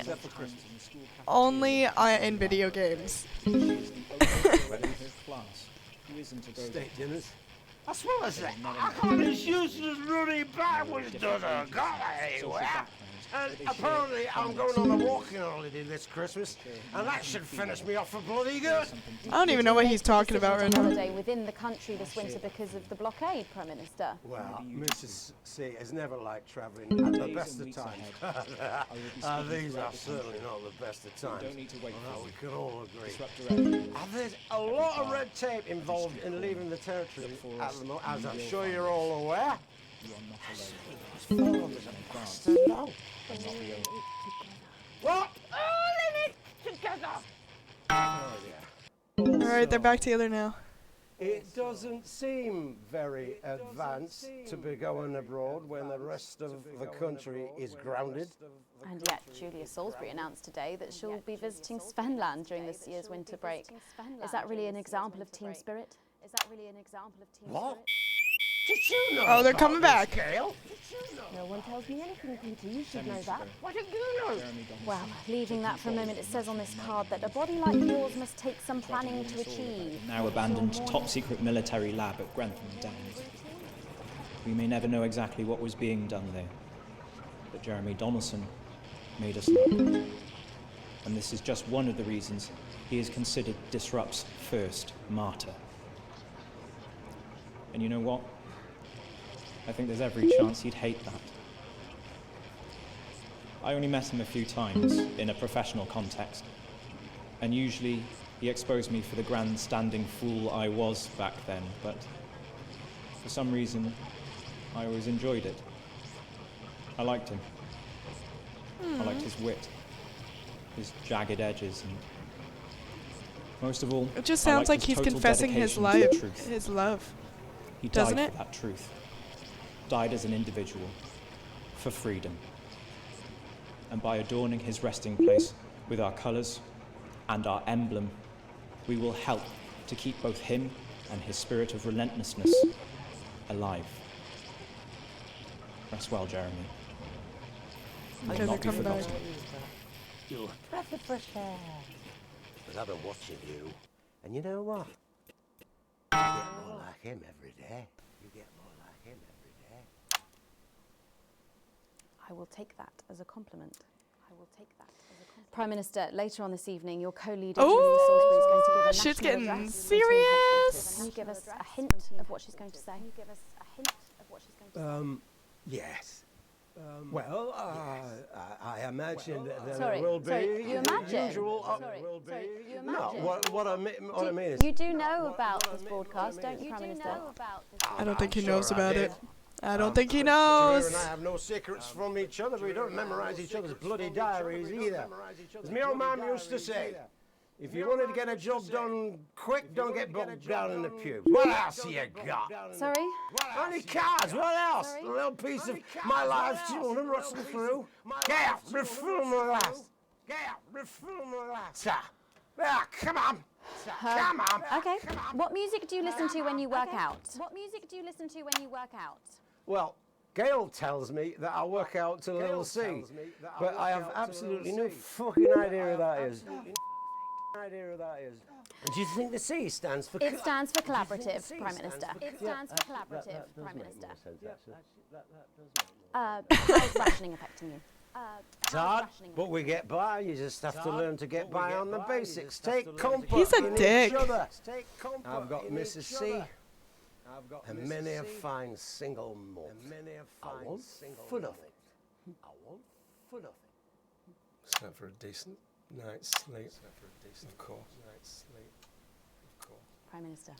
in video games. Steak dinners. That's what I said. I can't as useless running backwards, does I? Got that anywhere. And apparently I'm going on a walking holiday this Christmas, and that should finish me off for bloody good. I don't even know what he's talking about right now. Holiday within the country this winter because of the blockade, Prime Minister. Well, Mrs. C has never liked travelling at the best of times. These are certainly not the best of times. Well, we can all agree. There's a lot of red tape involved in leaving the territory at the moment, as I'm sure you're all aware. Well, all in it together. Oh, yeah. Alright, they're back together now. It doesn't seem very advanced to be going abroad when the rest of the country is grounded. And yet, Julia Salisbury announced today that she'll be visiting Svenland during this year's winter break. Is that really an example of team spirit? Is that really an example of team What? spirit? Did you know? Oh, they're coming back. Gail? No one tells me anything, Peter. You should know that. What did you know? Well, leaving that for a moment, it says on this card that a body like yours must take some planning to achieve. Now abandoned top-secret military lab at Grantham Downs. We may never know exactly what was being done there, but Jeremy Donaldson made us know. And this is just one of the reasons he is considered Disrupt's first martyr. And you know what? I think there's every chance he'd hate that. I only met him a few times in a professional context, and usually he exposed me for the grandstanding fool I was back then, but for some reason I always enjoyed it. I liked him. I liked his wit, his jagged edges, and most of all, It just I sounds liked like he's total confessing his dedication to life, the truth. his love. He Doesn't died it? for that truth. Died as an individual, for freedom. And by adorning his resting place with our colours and our emblem, we will help to keep both him and his spirit of relentlessness alive. Rest well, Jeremy. You will Okay, not be they're coming back. forgotten. You're a breath of fresh air. But I've been watching you, and you know what? You get more like him every day. You get more like him every day. I will take that as a compliment. I will take that as a compliment. Prime Minister, later on this evening, your co-leader, Julia Salisbury, is going to give a shit's national getting address. serious. Can you give us a hint of what she's going to say? Can you give us a hint of what she's going to say? Yes. Well, I imagine that there Sorry, will be sorry, you imagine? usual. Sorry, you No, imagine? what I mean is. You do know about this broadcast, don't you, Prime Minister? I don't think he knows sure I about did. it. I don't think he Julia knows. and I have no secrets from each other. We don't memorize each other's bloody diaries either. As my old man used to say, if you wanted to get a job done quick, don't get bogged down in the pubes. What else you got? Sorry? Only cards, what else? A little piece of my life you want to rustle through. Get out, refill my last. Get out, refill my last. Ah, come on. Come on. Okay. What music do you listen to when you work out? What music do you listen to when you work out? Well, Gail tells me that I work out to Little C, but I have absolutely no fucking idea who that is. Do you think the C stands for? It stands for collaborative, Prime Minister. It stands for collaborative, Prime Minister. How's rationing affecting you? It's hard, but we get by. You just have to learn to get by on the basics. Take comfort He's a in dick. each other. I've got Mrs. C. And many a fine single malt. I want for nothing. I want for nothing. Except for a decent night's sleep. Of course. Prime Minister,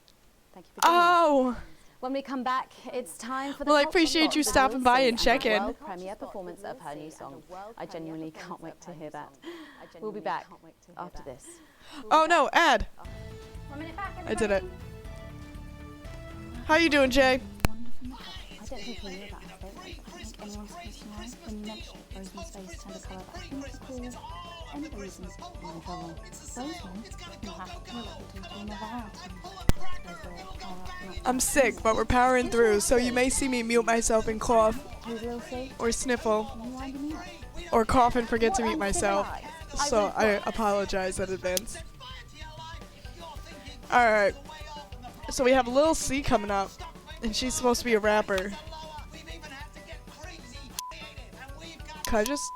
thank you for joining us. Oh! When we come back, it's time for the Well, I Culture appreciate Box you with stopping Will by C and checking. the world premiere performance of her new song. I genuinely can't wait to hear that. We'll be back after this. Oh no, ad. 1 minute back, I did it. How you doing, Jay? I don't think he knew about her statement. I think anyone's supposed to know. When you mentioned it, Rosie's face turned a colour, but I think it's called any reason to be in trouble. Rosemary, you'll have to look into another house. I'm sick, but we're powering through, so you may see me mute myself and cough, Who's Lil C? or sniffle, Can you wind me up? or cough and forget to mute myself. So I apologize in advance. Alright. So we have Lil C coming up, and she's supposed to be a rapper. Could I just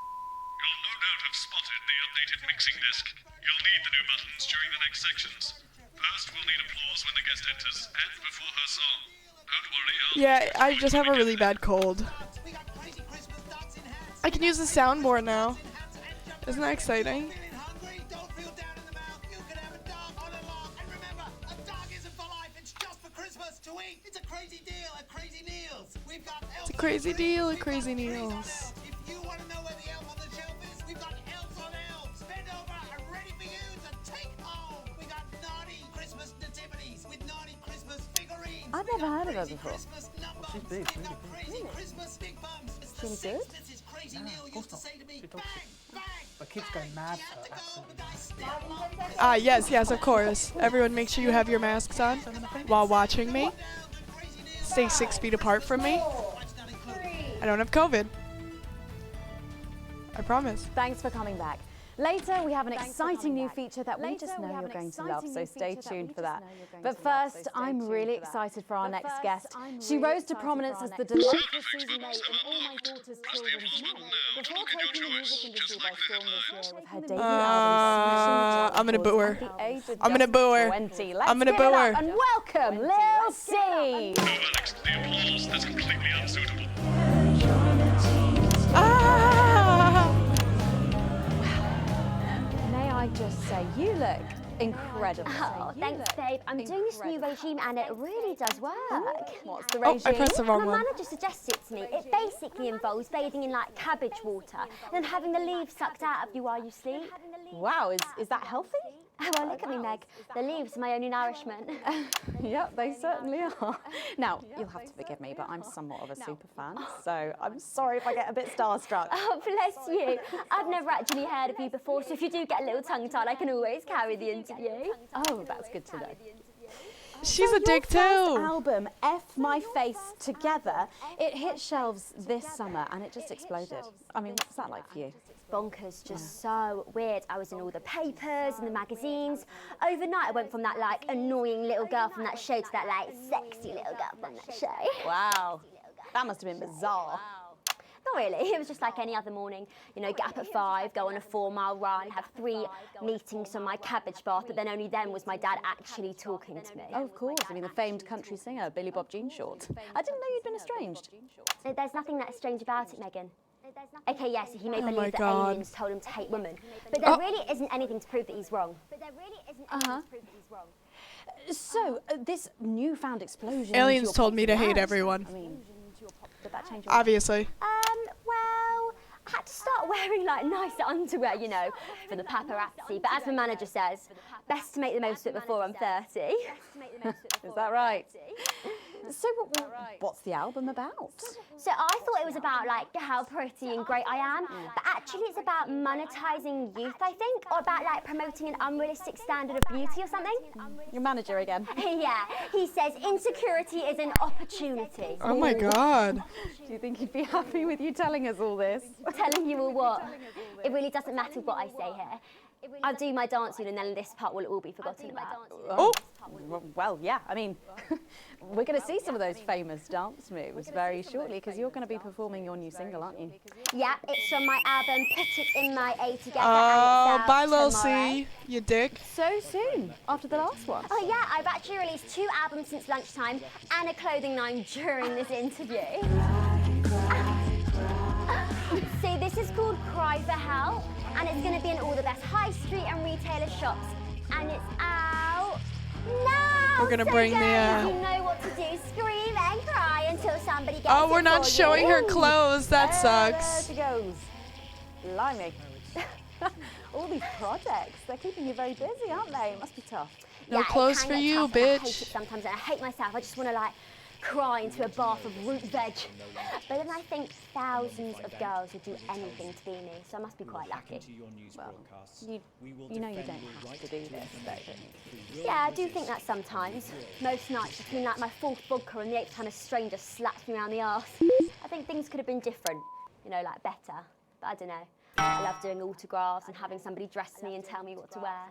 sections. First, we'll need applause when the guest enters and before her song. Don't worry, Yeah, I just have a really bad cold. I can use the soundboard now. Isn't that exciting? It's a crazy deal at Crazy Neil's. We've got It's a crazy deal at Crazy Neil's. If you want to know where the elf on the shelf is, we've got elves on elves. Bend over and ready for you to take home. We got naughty Christmas nativities with naughty Christmas figurines. I've never heard of her before. She's big, really big. Christmas stick bumps. It's She good? This is Crazy Neil used to say to me, bang, bang. The kid's going mad for her, absolutely. Ah, yes, of course. Everyone make sure you have your masks on while watching me. Stay 6 feet apart from me. I don't have COVID. I promise. Thanks for coming back. Later, we have an exciting new feature that we just know you're going to love, so stay tuned for that. But first, I'm really excited for our next guest. She rose to prominence as the delightful Susan May in All My Daughter's Children's Mother, before taking the music industry by storm this year with her debut album, I'm gonna boo her. I'm gonna boo her. I'm I'm gonna boo her. And welcome, Lil C. No, Alex, the applause, that's completely unsuitable. May I just say, you look incredible. Oh, thanks, babe. I'm doing this new regime and it really does work. What's the Oh, regime? I pressed the wrong My one. manager suggested it to me. It basically involves bathing in like cabbage water and then having the leaves sucked out of you while you sleep. Wow, is that healthy? Well, look at me, Meg. The leaves are my only nourishment. Yep, they certainly are. Now, you'll have to forgive me, but I'm somewhat of a super fan, so I'm sorry if I get a bit starstruck. Oh, bless you. I've never actually heard of you before, so if you do get a little tongue-tied, I can always carry the interview. Oh, that's good to know. She's a dick Your first too. album, F My Face Together, it hit shelves this summer and it just exploded. I mean, what's that like for you? Bonkers, just so weird. I was in all the papers and the magazines. Overnight, I went from that like annoying little girl from that show to that like sexy little girl from that show. Wow, that must have been bizarre. Not really, it was just like any other morning. You know, get up at 5, go on a 4-mile run, have 3 meetings on my cabbage bath, but then only then was my dad actually talking to me. Oh, of course. I mean, the famed country singer, Billy Bob Jeanshort. I didn't know you'd been estranged. There's nothing that strange about it, Megan. Okay, yes, he may Oh my believe that God. aliens told him to hate women, but there really isn't anything to prove that he's wrong. So, this newfound explosion. Aliens into your told me to hate popularity, everyone. I mean, did that change your Obviously. Well, I had to start wearing like nice underwear, you know, for the paparazzi. But as my manager says, best to make the most of it before I'm 30. Is that right? So what's the album about? So I thought it was about like how pretty and great I am, but actually it's about monetizing youth, I think, or about like promoting an unrealistic standard of beauty or something. Your manager again. Yeah, he says insecurity is an opportunity. Oh my God. Do you think he'd be happy with you telling us all this? Telling you all what? It really doesn't matter what I say here. I'll do my dancing and then this part will all be forgotten about. Oh, well, yeah, I mean, we're going to see some of those famous dance moves very shortly because you're going to be performing your new single, aren't you? Yeah, it's from my album Put It In My A Together. Oh, and it's bye, out Lil tomorrow. C, you dick. So soon, after the last one. Oh yeah, I've actually released 2 albums since lunchtime and a clothing line during this interview. See, this is called Cry for Help, and it's going to be in all the best high street and retailer shops, and it's out now. We're gonna So bring the, girls, you know what to do. Scream and cry until somebody gets Oh, we're it not for showing you. her clothes. That sucks. There she goes. Blimey. All these projects, they're keeping you very busy, aren't they? It must be tough. No Yeah, it clothes can for get you, tough, and I hate bitch. it sometimes, and I hate myself. I just want to like cry into a bath of root veg. But then I think thousands of girls would do anything to be me, so I must be quite lucky. Well, you know you don't have to do this, though. Yeah, I do think that sometimes. Most nights between like my 4th vodka and the 8th time a stranger slaps me around the arse. I think things could have been different, you know, like better. But I don't know. I love doing autographs and having somebody dress me and tell me what to wear.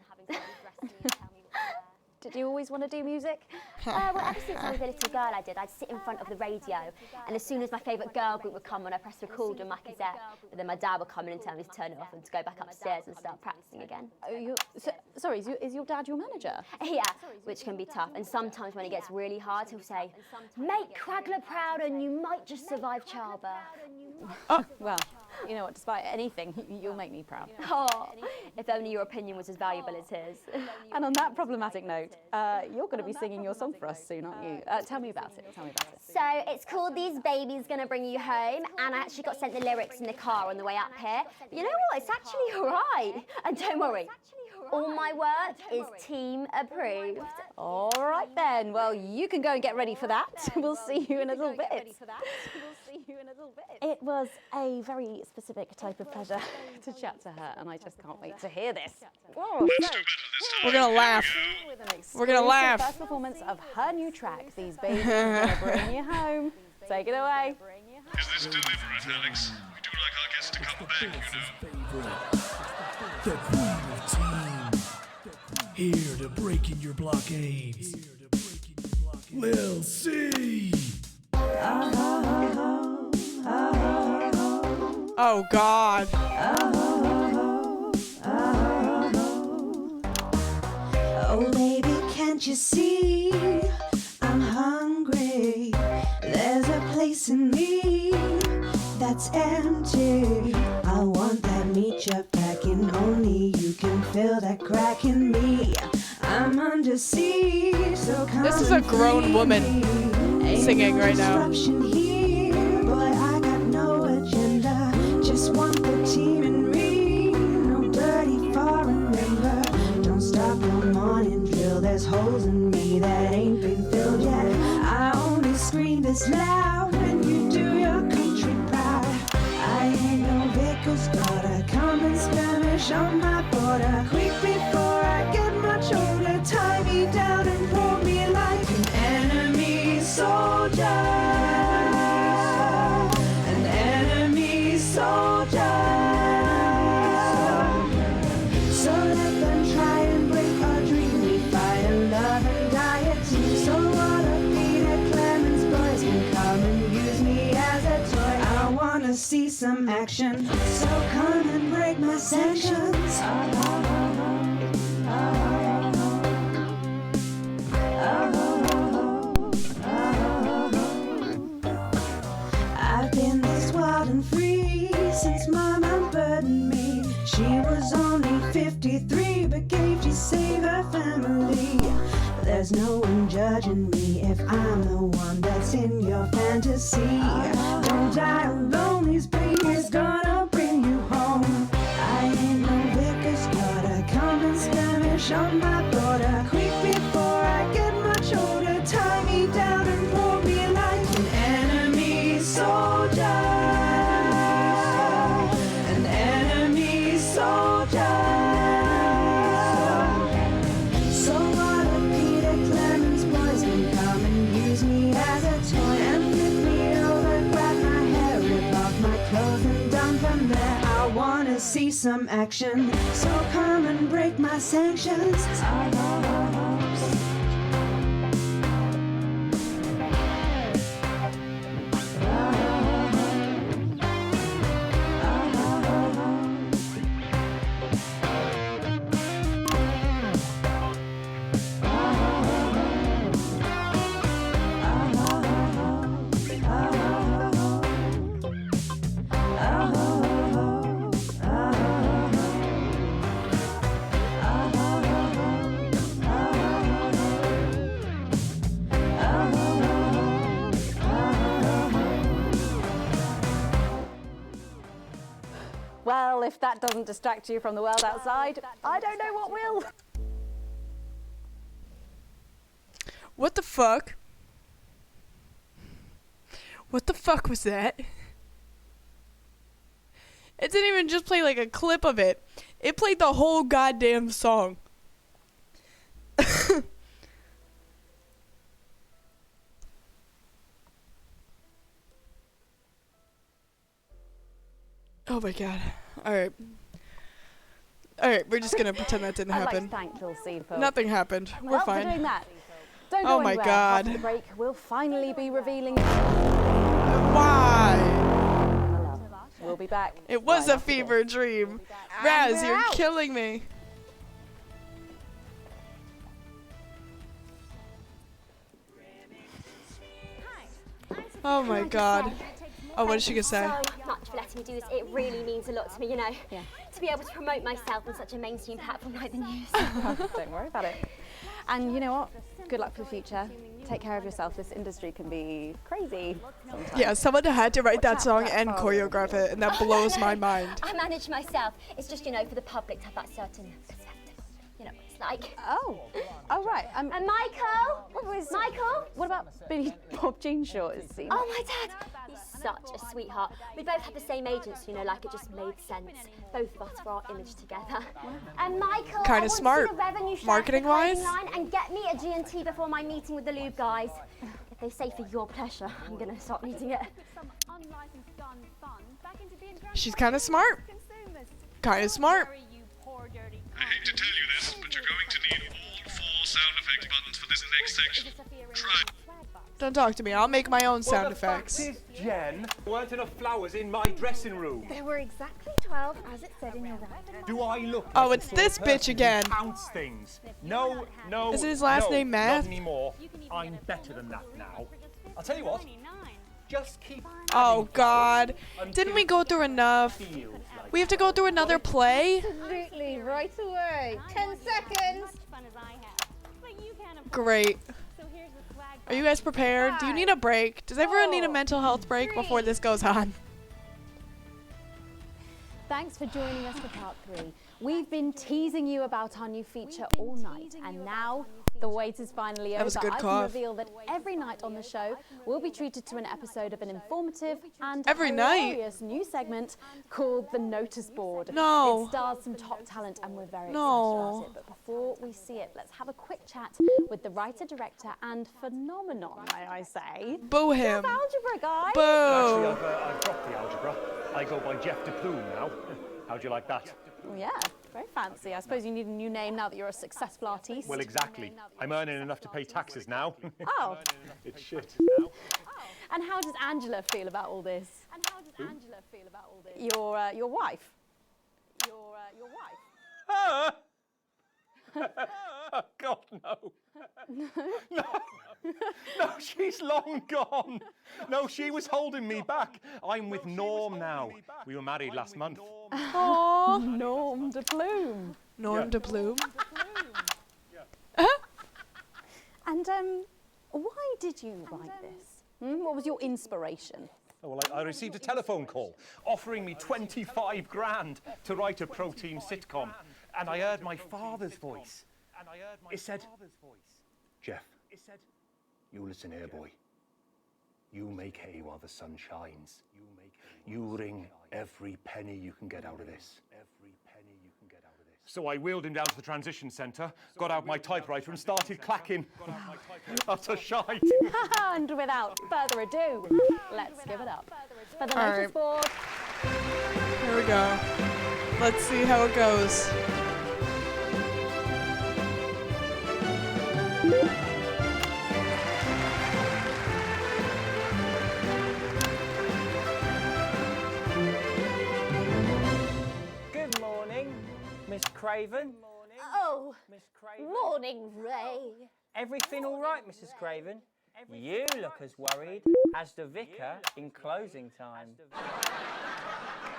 Did you always want to do music? Well, ever since I was a little girl, I did. I'd sit in front of the radio, and as soon as my favourite girl group would come on, I'd press record on my cassette, and then my dad would come in and tell me to turn it off and to go back upstairs and start practising again. Sorry, is your dad your manager? Yeah, which can be tough, and sometimes when it gets really hard, he'll say, "Make Cragler proud and you might just survive childbirth." Oh, well, you know what, despite anything, you'll make me proud. Oh, if only your opinion was as valuable as his. And on that problematic note, you're going to be singing your song for us soon, aren't you? Tell me about it, So it's called These Babies Gonna Bring You Home, and I actually got sent the lyrics in the car on the way up here. But you know what, it's actually all right. And don't worry, all my work is team approved. All right then, well, you can go and get ready for that. We'll see you in a little bit. It was a very specific type of pleasure to chat to her, and I just can't wait to hear this. Whoa, We're gonna laugh. We're gonna laugh. First performance of her new track, These Babies Gonna Bring You Home. Take it away. Is this deliberate, Alex? We do like our guests to come back, you know. The queen of team, here to break in your blockades. Lil C. Oh God. Oh baby, can't you see I'm hungry? There's a place in me that's empty. I want that meat you're packing, only you can fill that crack in me. I'm under siege, so come This is a grown woman singing right now. here, boy, I got no agenda. Just want the team and me. No dirty foreign member. Don't stop your morning drill. There's holes in me that ain't been filled yet. I only scream this loud when you do your country proud. I ain't no vicar's daughter. Come and skirmish on my border. Quick before I get much older. Tie me down and pour me like an enemy soldier. An enemy soldier. So let them try and break our dream. We fight and love and die at two. So what a Peter Clemens boys can come and use me as a toy. I wanna see some action. So come and break my sanctions. I've been this wild and free since Mama burdened me. She was only 53 but gave to save her family. There's no one judging me if I'm the one that's in your fantasy. Don't die alone, these babies gonna bring you home. I ain't no vicar's daughter, come and skirmish on my border. Quick before I get much older, tie me down and pour me like an enemy soldier. An enemy soldier. So what if Peter Clemens boys can come and use me as a toy and flip me over, grab my hair, rip off my clothes and dump them there. I wanna see some action, so come and break my sanctions. Well, if that doesn't distract you from the world outside, I don't know what will. What the fuck? What the fuck was that? It didn't even just play like a clip of it. It played the whole goddamn song. Oh my god. Alright. Alright, we're just gonna pretend that didn't I'd like to happen. thank Little Seed for Nothing happened. We're well, fine. for doing that. Don't Oh go my anywhere. God. After the break, we'll finally be revealing. Why? We'll be back. It was right a after fever this. dream. And Raz, we're you're out. killing me. Oh my god. Oh, what is she gonna say? So much for letting me do this. It really means a lot to me, you know. Yeah. To be able to promote myself on such a mainstream platform like the news. Don't worry about it. And you know what? Good luck for the future. Take care of yourself. This industry can be crazy sometimes. Yeah, someone had to write that Watch out song for that and phone. choreograph it, and that blows my mind. I manage myself. It's just, you know, for the public to have that certain perspective. You know what it's like. Oh right. And Michael? Michael? What about Billy Bob Jean Short? Is he? Oh, my dad. He's such a sweetheart. We both had the same agents, you know, like it just made sense. Both of us for our image together. And Michael, Kinda I want to smart, see the revenue share marketing-wise. for the clothing line and get me a G&T before my meeting with the lube guys. If they say for your pleasure, I'm gonna start needing it. She's kind of smart. Kind of smart. I hate to tell you this, but you're going to need all 4 sound effects buttons for this next section. Try. Don't talk to me. I'll make my own sound Well, the effects. fact is, Jen, there weren't enough flowers in my dressing room. There were exactly 12, as it said in your writing. Do I look Oh, like it's the sort this of bitch person who again. counts things? No. Is it his last name, Matt? Not anymore. I'm better than that now. I'll tell you what. Just keep. Oh god. Didn't we go through enough? We have to go through another play? Absolutely, right away. 10 seconds. Great. Are you guys prepared? Do you need a break? Does everyone need a mental health break before this goes on? Thanks for joining us for part 3. We've been teasing you about our new feature all night, and now the wait is finally over. That was a good I cough. can reveal that every night on the show, we'll be treated to an episode of an informative and Every night? hilarious new segment called The Notice Board. No. It stars some top talent, and we're very No. excited about it. But before we see it, let's have a quick chat with the writer, director, and phenomenon, may I say. Boo him. Jeff Algebra, guys. Boo. Actually, I've dropped the algebra. I go by Jeff DePlume now. How'd you like that? Well, yeah, very fancy. I suppose you need a new name now that you're a successful artiste. Well, exactly. I'm earning enough to pay taxes now. Oh. It's shit. And how does Angela feel about all this? Your wife. Your wife. Oh, God, no. No, she's long gone. No, she was holding me back. I'm with Norm now. We were married last month. Aww. Norm de Plume. Norm de Plume. And why did you write this? What was your inspiration? Oh, well, I received a telephone call offering me 25 grand to write a pro-team sitcom. And I heard my father's voice. It said, Jeff, you listen here, boy. You make hay while the sun shines. You wring every penny you can get out of this. So I wheeled him down to the transition centre, got out my typewriter and started clacking. Utter shite. And without further ado, let's give it up for the All notice right. board. Here we go. Let's see how it goes. Good morning, Miss Craven. Oh, Miss Craven. morning, Ray. Everything all right, Mrs. Craven? You look as worried as the vicar in closing time.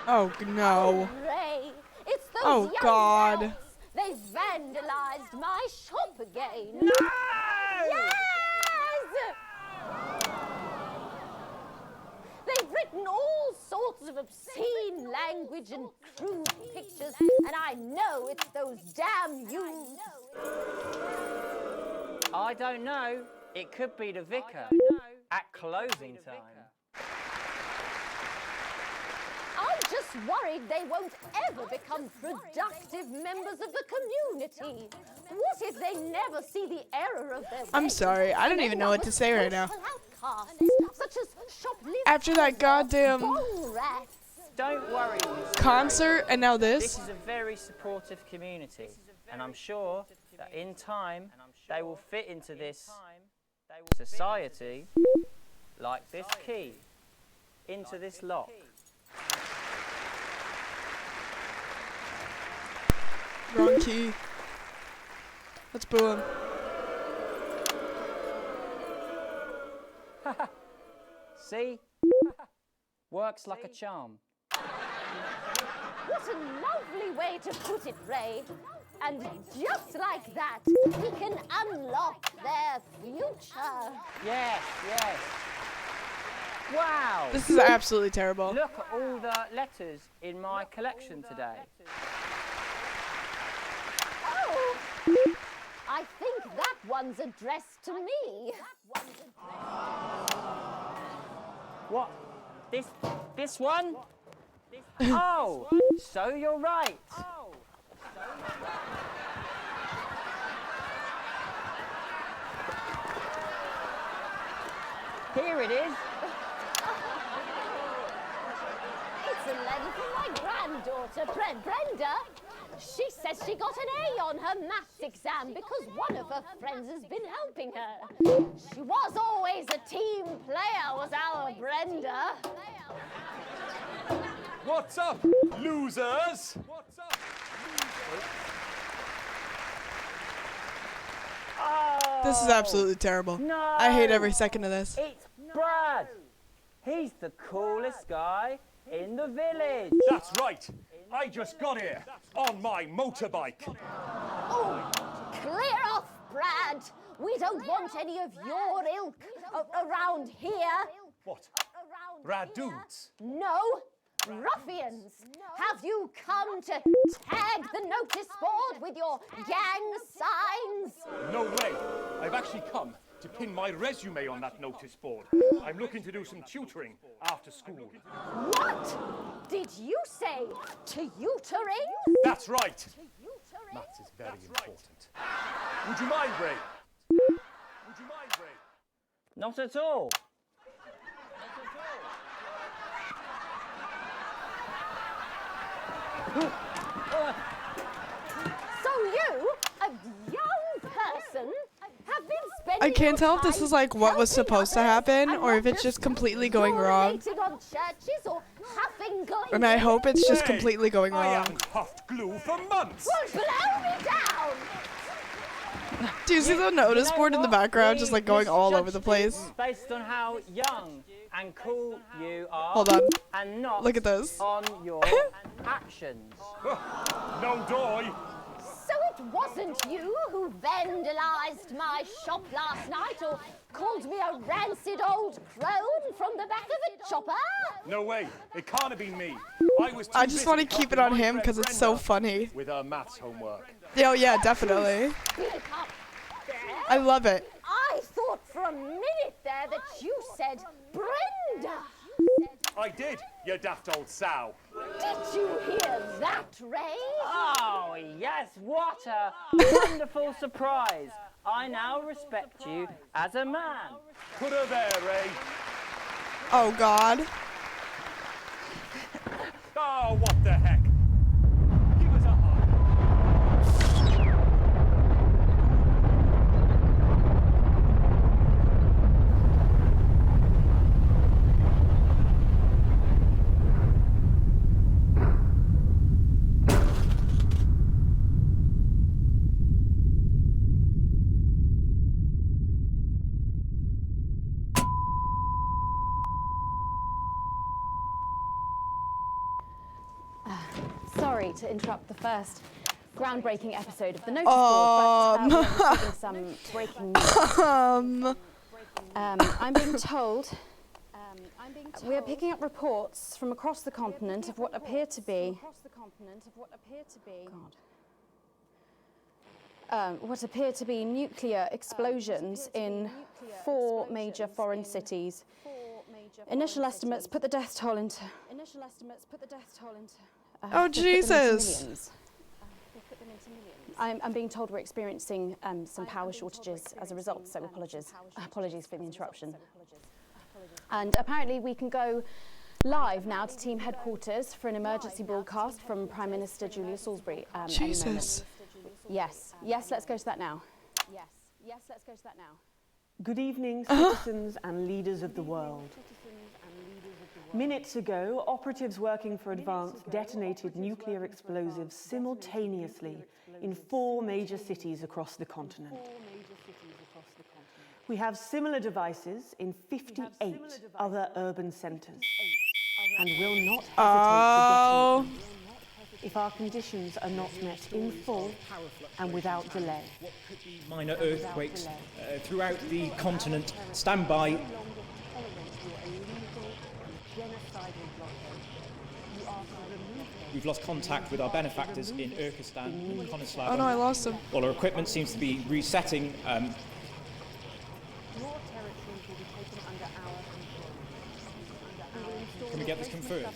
Oh no. Ray, it's those Oh, young God. adults. They've vandalized my shop again. No! Yes! They've written all sorts of obscene language and crude pictures, and I know it's those damn youths. I don't know. It could be the vicar at closing time. I'm just worried they won't ever become productive members of the community. What if they never see the error of their I'm ways sorry. I don't and even end know up what to as say right now. social outcasts, such as shoplifters, After that goddamn bong rats, Don't worry, Miss Concert, Craven. and now this? This is a very supportive community, and I'm sure that in time they will fit into this society like this key into this lock. Wrong key. Let's boo him. See? Works like a charm. What a lovely way to put it, Ray. And just like that, we can unlock their future. Yes, yes. Wow! This is absolutely terrible. Look at all the letters in my collection today. Oh, I think that one's addressed to me. What? This one? Oh, so you're right. Here it is. It's a letter from my granddaughter, Brenda. She says she got an A on her maths exam because one of her friends has been helping her. She was always a team player, was our Brenda. What's up, losers? What's up? This is absolutely terrible. No. I hate every second of this. It's Brad. He's the coolest guy in the village. That's right. I just got here on my motorbike. Oh, clear off, Brad. We don't want any of your ilk around here. What? Rad dudes? No, ruffians. Have you come to tag the notice board with your gang signs? No way. I've actually come to pin my resume on that notice board. I'm looking to do some tutoring after school. What? Did you say tutoring? That's right. Maths is very important. Would you mind, Ray? Would you mind, Ray? Not at all. So you, a young person, have been spending I can't your tell if this time is like what was supposed to happen or if it's just completely going wrong. urinating on churches or huffing glue. And I hope it's just Hey, completely going I wrong. haven't huffed glue for months. Well, blow me down. Do you see the notice board in the background just like going all over the place? Based on how young and cool you are. Hold on. And not Look at this. on your actions. No doy. So it wasn't you who vandalized my shop last night or called me a rancid old crone from the back of a chopper? No way. It can't have been me. I just want to keep it on him because it's so funny. With her maths homework. Oh yeah, definitely. Speak up there. I love it. I thought for a minute there that you said Brenda. I did, you daft old sow. Did you hear that, Ray? Oh, yes, what a wonderful surprise. I now respect you as a man. Put her there, Ray. Oh God. Oh, what the heck? Give us a hug. Sorry to interrupt the first groundbreaking episode of the notice board, but we're receiving some breaking news. I'm being told we are picking up reports from across the continent of what appear to be what appear to be nuclear explosions in 4 major foreign cities. Initial estimates put the death toll into. Oh Jesus! I'm being told we're experiencing some power shortages as a result, so apologies for the interruption. And apparently we can go Live now to team headquarters for an emergency broadcast from Prime Minister Julia Salisbury. Jesus. Yes, let's go to that now. Yes, let's go to that now. Good evening, citizens and leaders of the world. Minutes ago, operatives working for Advance detonated nuclear explosives simultaneously in 4 major cities across the continent. We have similar devices in 58 other urban centres and will not hesitate to detonate them if our conditions are not met in full and without delay. What could be minor earthquakes throughout the continent. Stand by. We've lost contact with our benefactors in Urkistan and Konoslava. Oh no, I lost them. Well, our equipment seems to be resetting. Can we get this confirmed?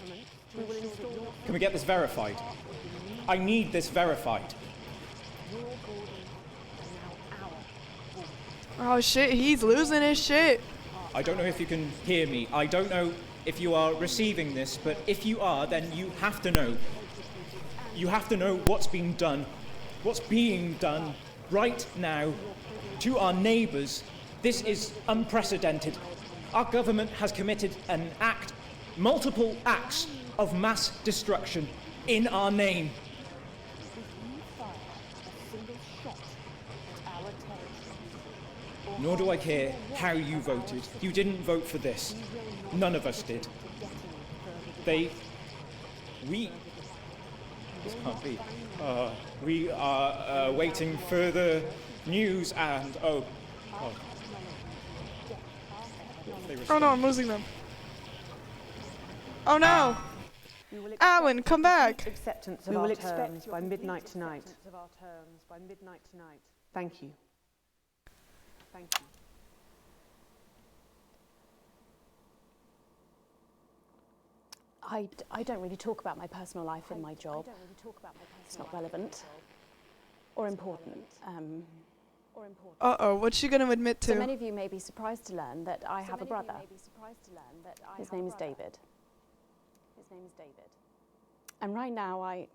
Can we get this verified? I need this verified. Oh shit, he's losing his shit. I don't know if you can hear me. I don't know if you are receiving this, but if you are, then you have to know. You have to know what's being done right now to our neighbours. This is unprecedented. Our government has committed multiple acts of mass destruction in our name. Nor do I care how you voted. You didn't vote for this. None of us did. This can't be. We are waiting further news and oh no, I'm losing them. Oh no! Alan, come back! Acceptance of our terms by midnight tonight. Thank you. Thank you. I don't really talk about my personal life in my job. It's not relevant or important. Uh-oh, what's she gonna admit to? So many of you may be surprised to learn that I have a brother. His name is David. And right now I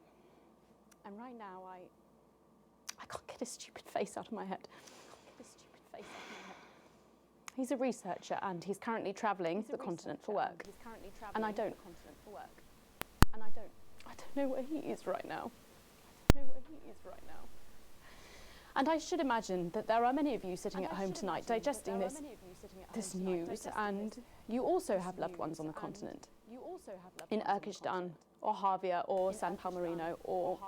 can't get his stupid face out of my head. He's a researcher and he's currently travelling the continent for work. And I don't know where he is right now. And I should imagine that there are many of you sitting at home tonight digesting this news, and you also have loved ones on the continent. In Urkistan, or Havia, or San Palmerino, or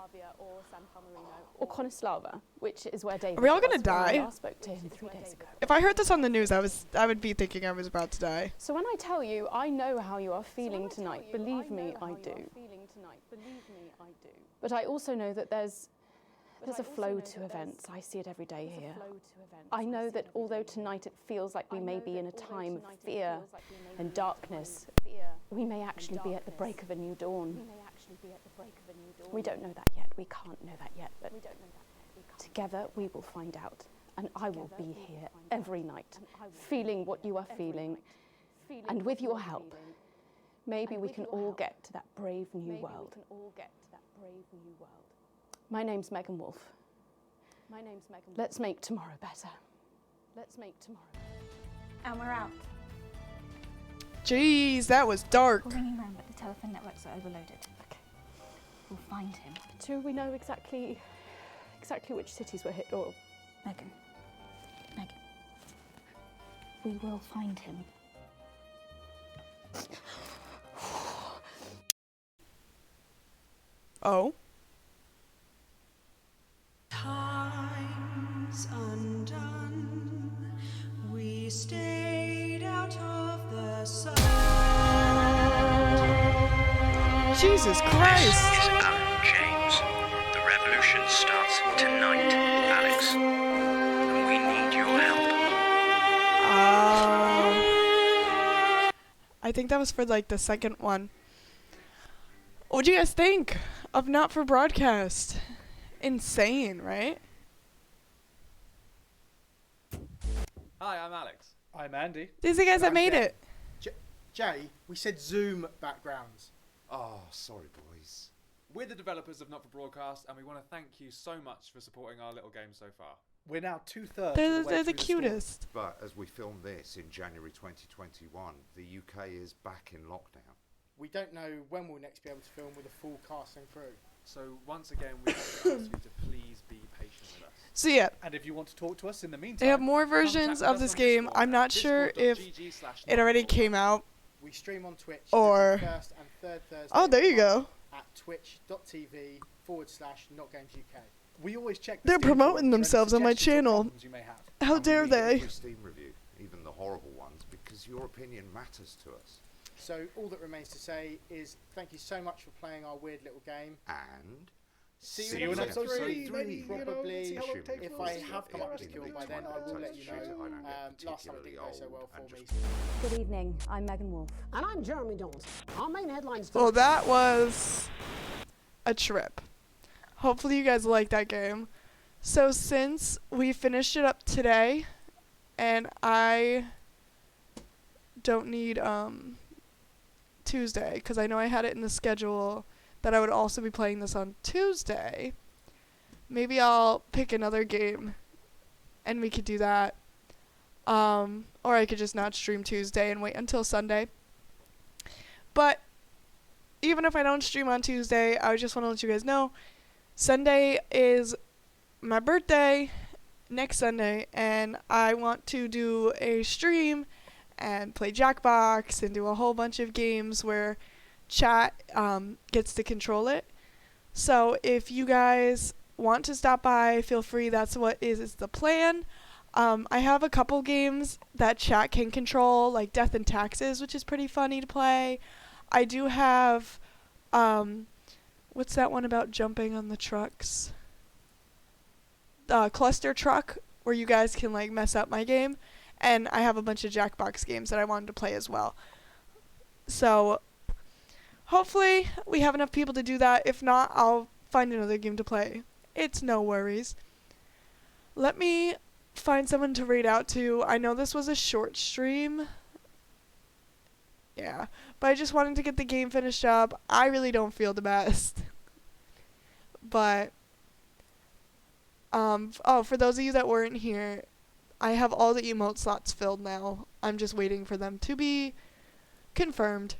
Konoslava, which is where David Are we all gonna was when I die? last spoke to him 3 days ago. If I heard this on the news, I would be thinking I was about to die. So when I tell you I know how you are feeling tonight, believe me, I do. But I also know that there's a flow to events. I see it every day here. I know that although tonight it feels like we may be in a time of fear and darkness, we may actually be at the break of a new dawn. We don't know that yet. We can't know that yet. But together we will find out. And I will be here every night, feeling what you are feeling. And with your help, maybe we can all get to that brave new world. My name's Megan Wolf. Let's make tomorrow better. And we're out. Jeez, that was dark. We're ringing round, but the telephone networks are overloaded. Okay. We'll find him. Do we know exactly which cities were hit, or? Megan. We will find him. Oh? Time's undone. We stayed out of the sun. Jesus Christ! This is Alan James. The revolution starts tonight, Alex. And we need your help. I think that was for like the second one. What do you guys think of Not for Broadcast? Insane, right? Hi, I'm Alex. I'm Andy. These are the guys that made it. Jay, we said Zoom backgrounds. Oh, sorry, boys. We're the developers of Not For Broadcast, and we want to thank you so much for supporting our little game so far. We're now 2/3. They're the cutest. But as we film this in January 2021, the UK is back in lockdown. We don't know when we'll next be able to film with a full cast and crew. So once again, we ask you to please be patient with us. So yeah, And if you want to talk to us in the meantime, they have more versions of this game. I'm not sure if it already came out. We stream on Twitch or every first and third Thursday oh, there you go. at twitch.tv/NotGamesUK. We always check. They're promoting themselves on my channel. How And dare we read they? every Steam review, even the horrible ones, because your opinion matters to us. So all that remains to say is thank you so much for playing our weird little game. And see you in episode 3. Probably, Assuming if it I was have come up with a in kill the by then, I will let you shooter, I know. don't get Last time it didn't go so particularly well for old me. Good evening, I'm Megan Wolf. And I'm Jeremy Dawes. Our main headlines. Well, that was a trip. Hopefully you guys like that game. So since we finished it up today, and I don't need Tuesday, because I know I had it in the schedule that I would also be playing this on Tuesday, maybe I'll pick another game and we could do that. Or I could just not stream Tuesday and wait until Sunday. But even if I don't stream on Tuesday, I just want to let you guys know Sunday is my birthday, next Sunday, and I want to do a stream and play Jackbox and do a whole bunch of games where chat gets to control it. So if you guys want to stop by, feel free. That's what is the plan. I have a couple games that chat can control, like Death and Taxes, which is pretty funny to play. I do have what's that one about jumping on the trucks? Cluster Truck, where you guys can like mess up my game. And I have a bunch of Jackbox games that I wanted to play as well. So hopefully we have enough people to do that. If not, I'll find another game to play. It's no worries. Let me find someone to raid out to. I know this was a short stream. Yeah, but I just wanted to get the game finished up. I really don't feel the best. But oh, for those of you that weren't here, I have all the emote slots filled now. I'm just waiting for them to be confirmed.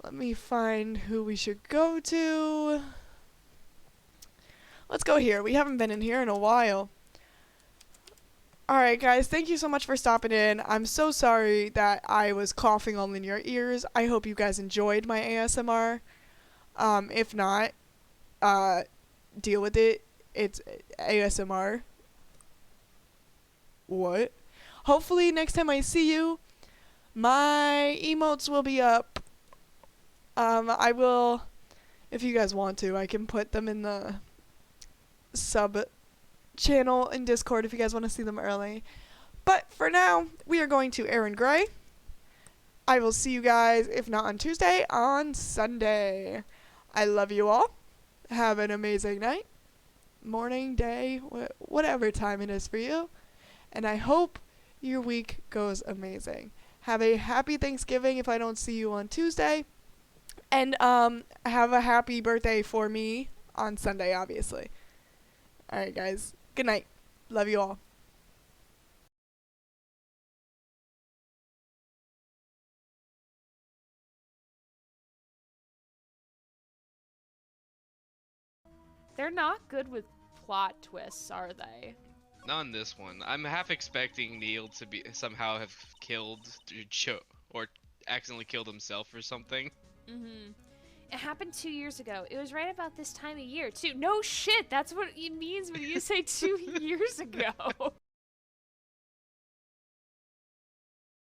Let me find who we should go to. Let's go here. We haven't been in here in a while. Alright guys, thank you so much for stopping in. I'm so sorry that I was coughing all in your ears. I hope you guys enjoyed my ASMR. If not, deal with it. It's ASMR. What? Hopefully next time I see you, my emotes will be up. I will, if you guys want to, I can put them in the sub channel in Discord if you guys want to see them early. But for now, we are going to Aaron Gray. I will see you guys, if not on Tuesday, on Sunday. I love you all. Have an amazing night, morning, day, whatever time it is for you. And I hope your week goes amazing. Have a happy Thanksgiving if I don't see you on Tuesday. And have a happy birthday for me on Sunday, obviously. Alright, guys. Good night. Love you all. They're not good with plot twists, are they? Not in this one. I'm half expecting Neil to be somehow have killed or accidentally killed himself or something. Mm-hmm. It happened 2 years ago. It was right about this time of year, too. No shit, that's what it means when you say 2 years ago.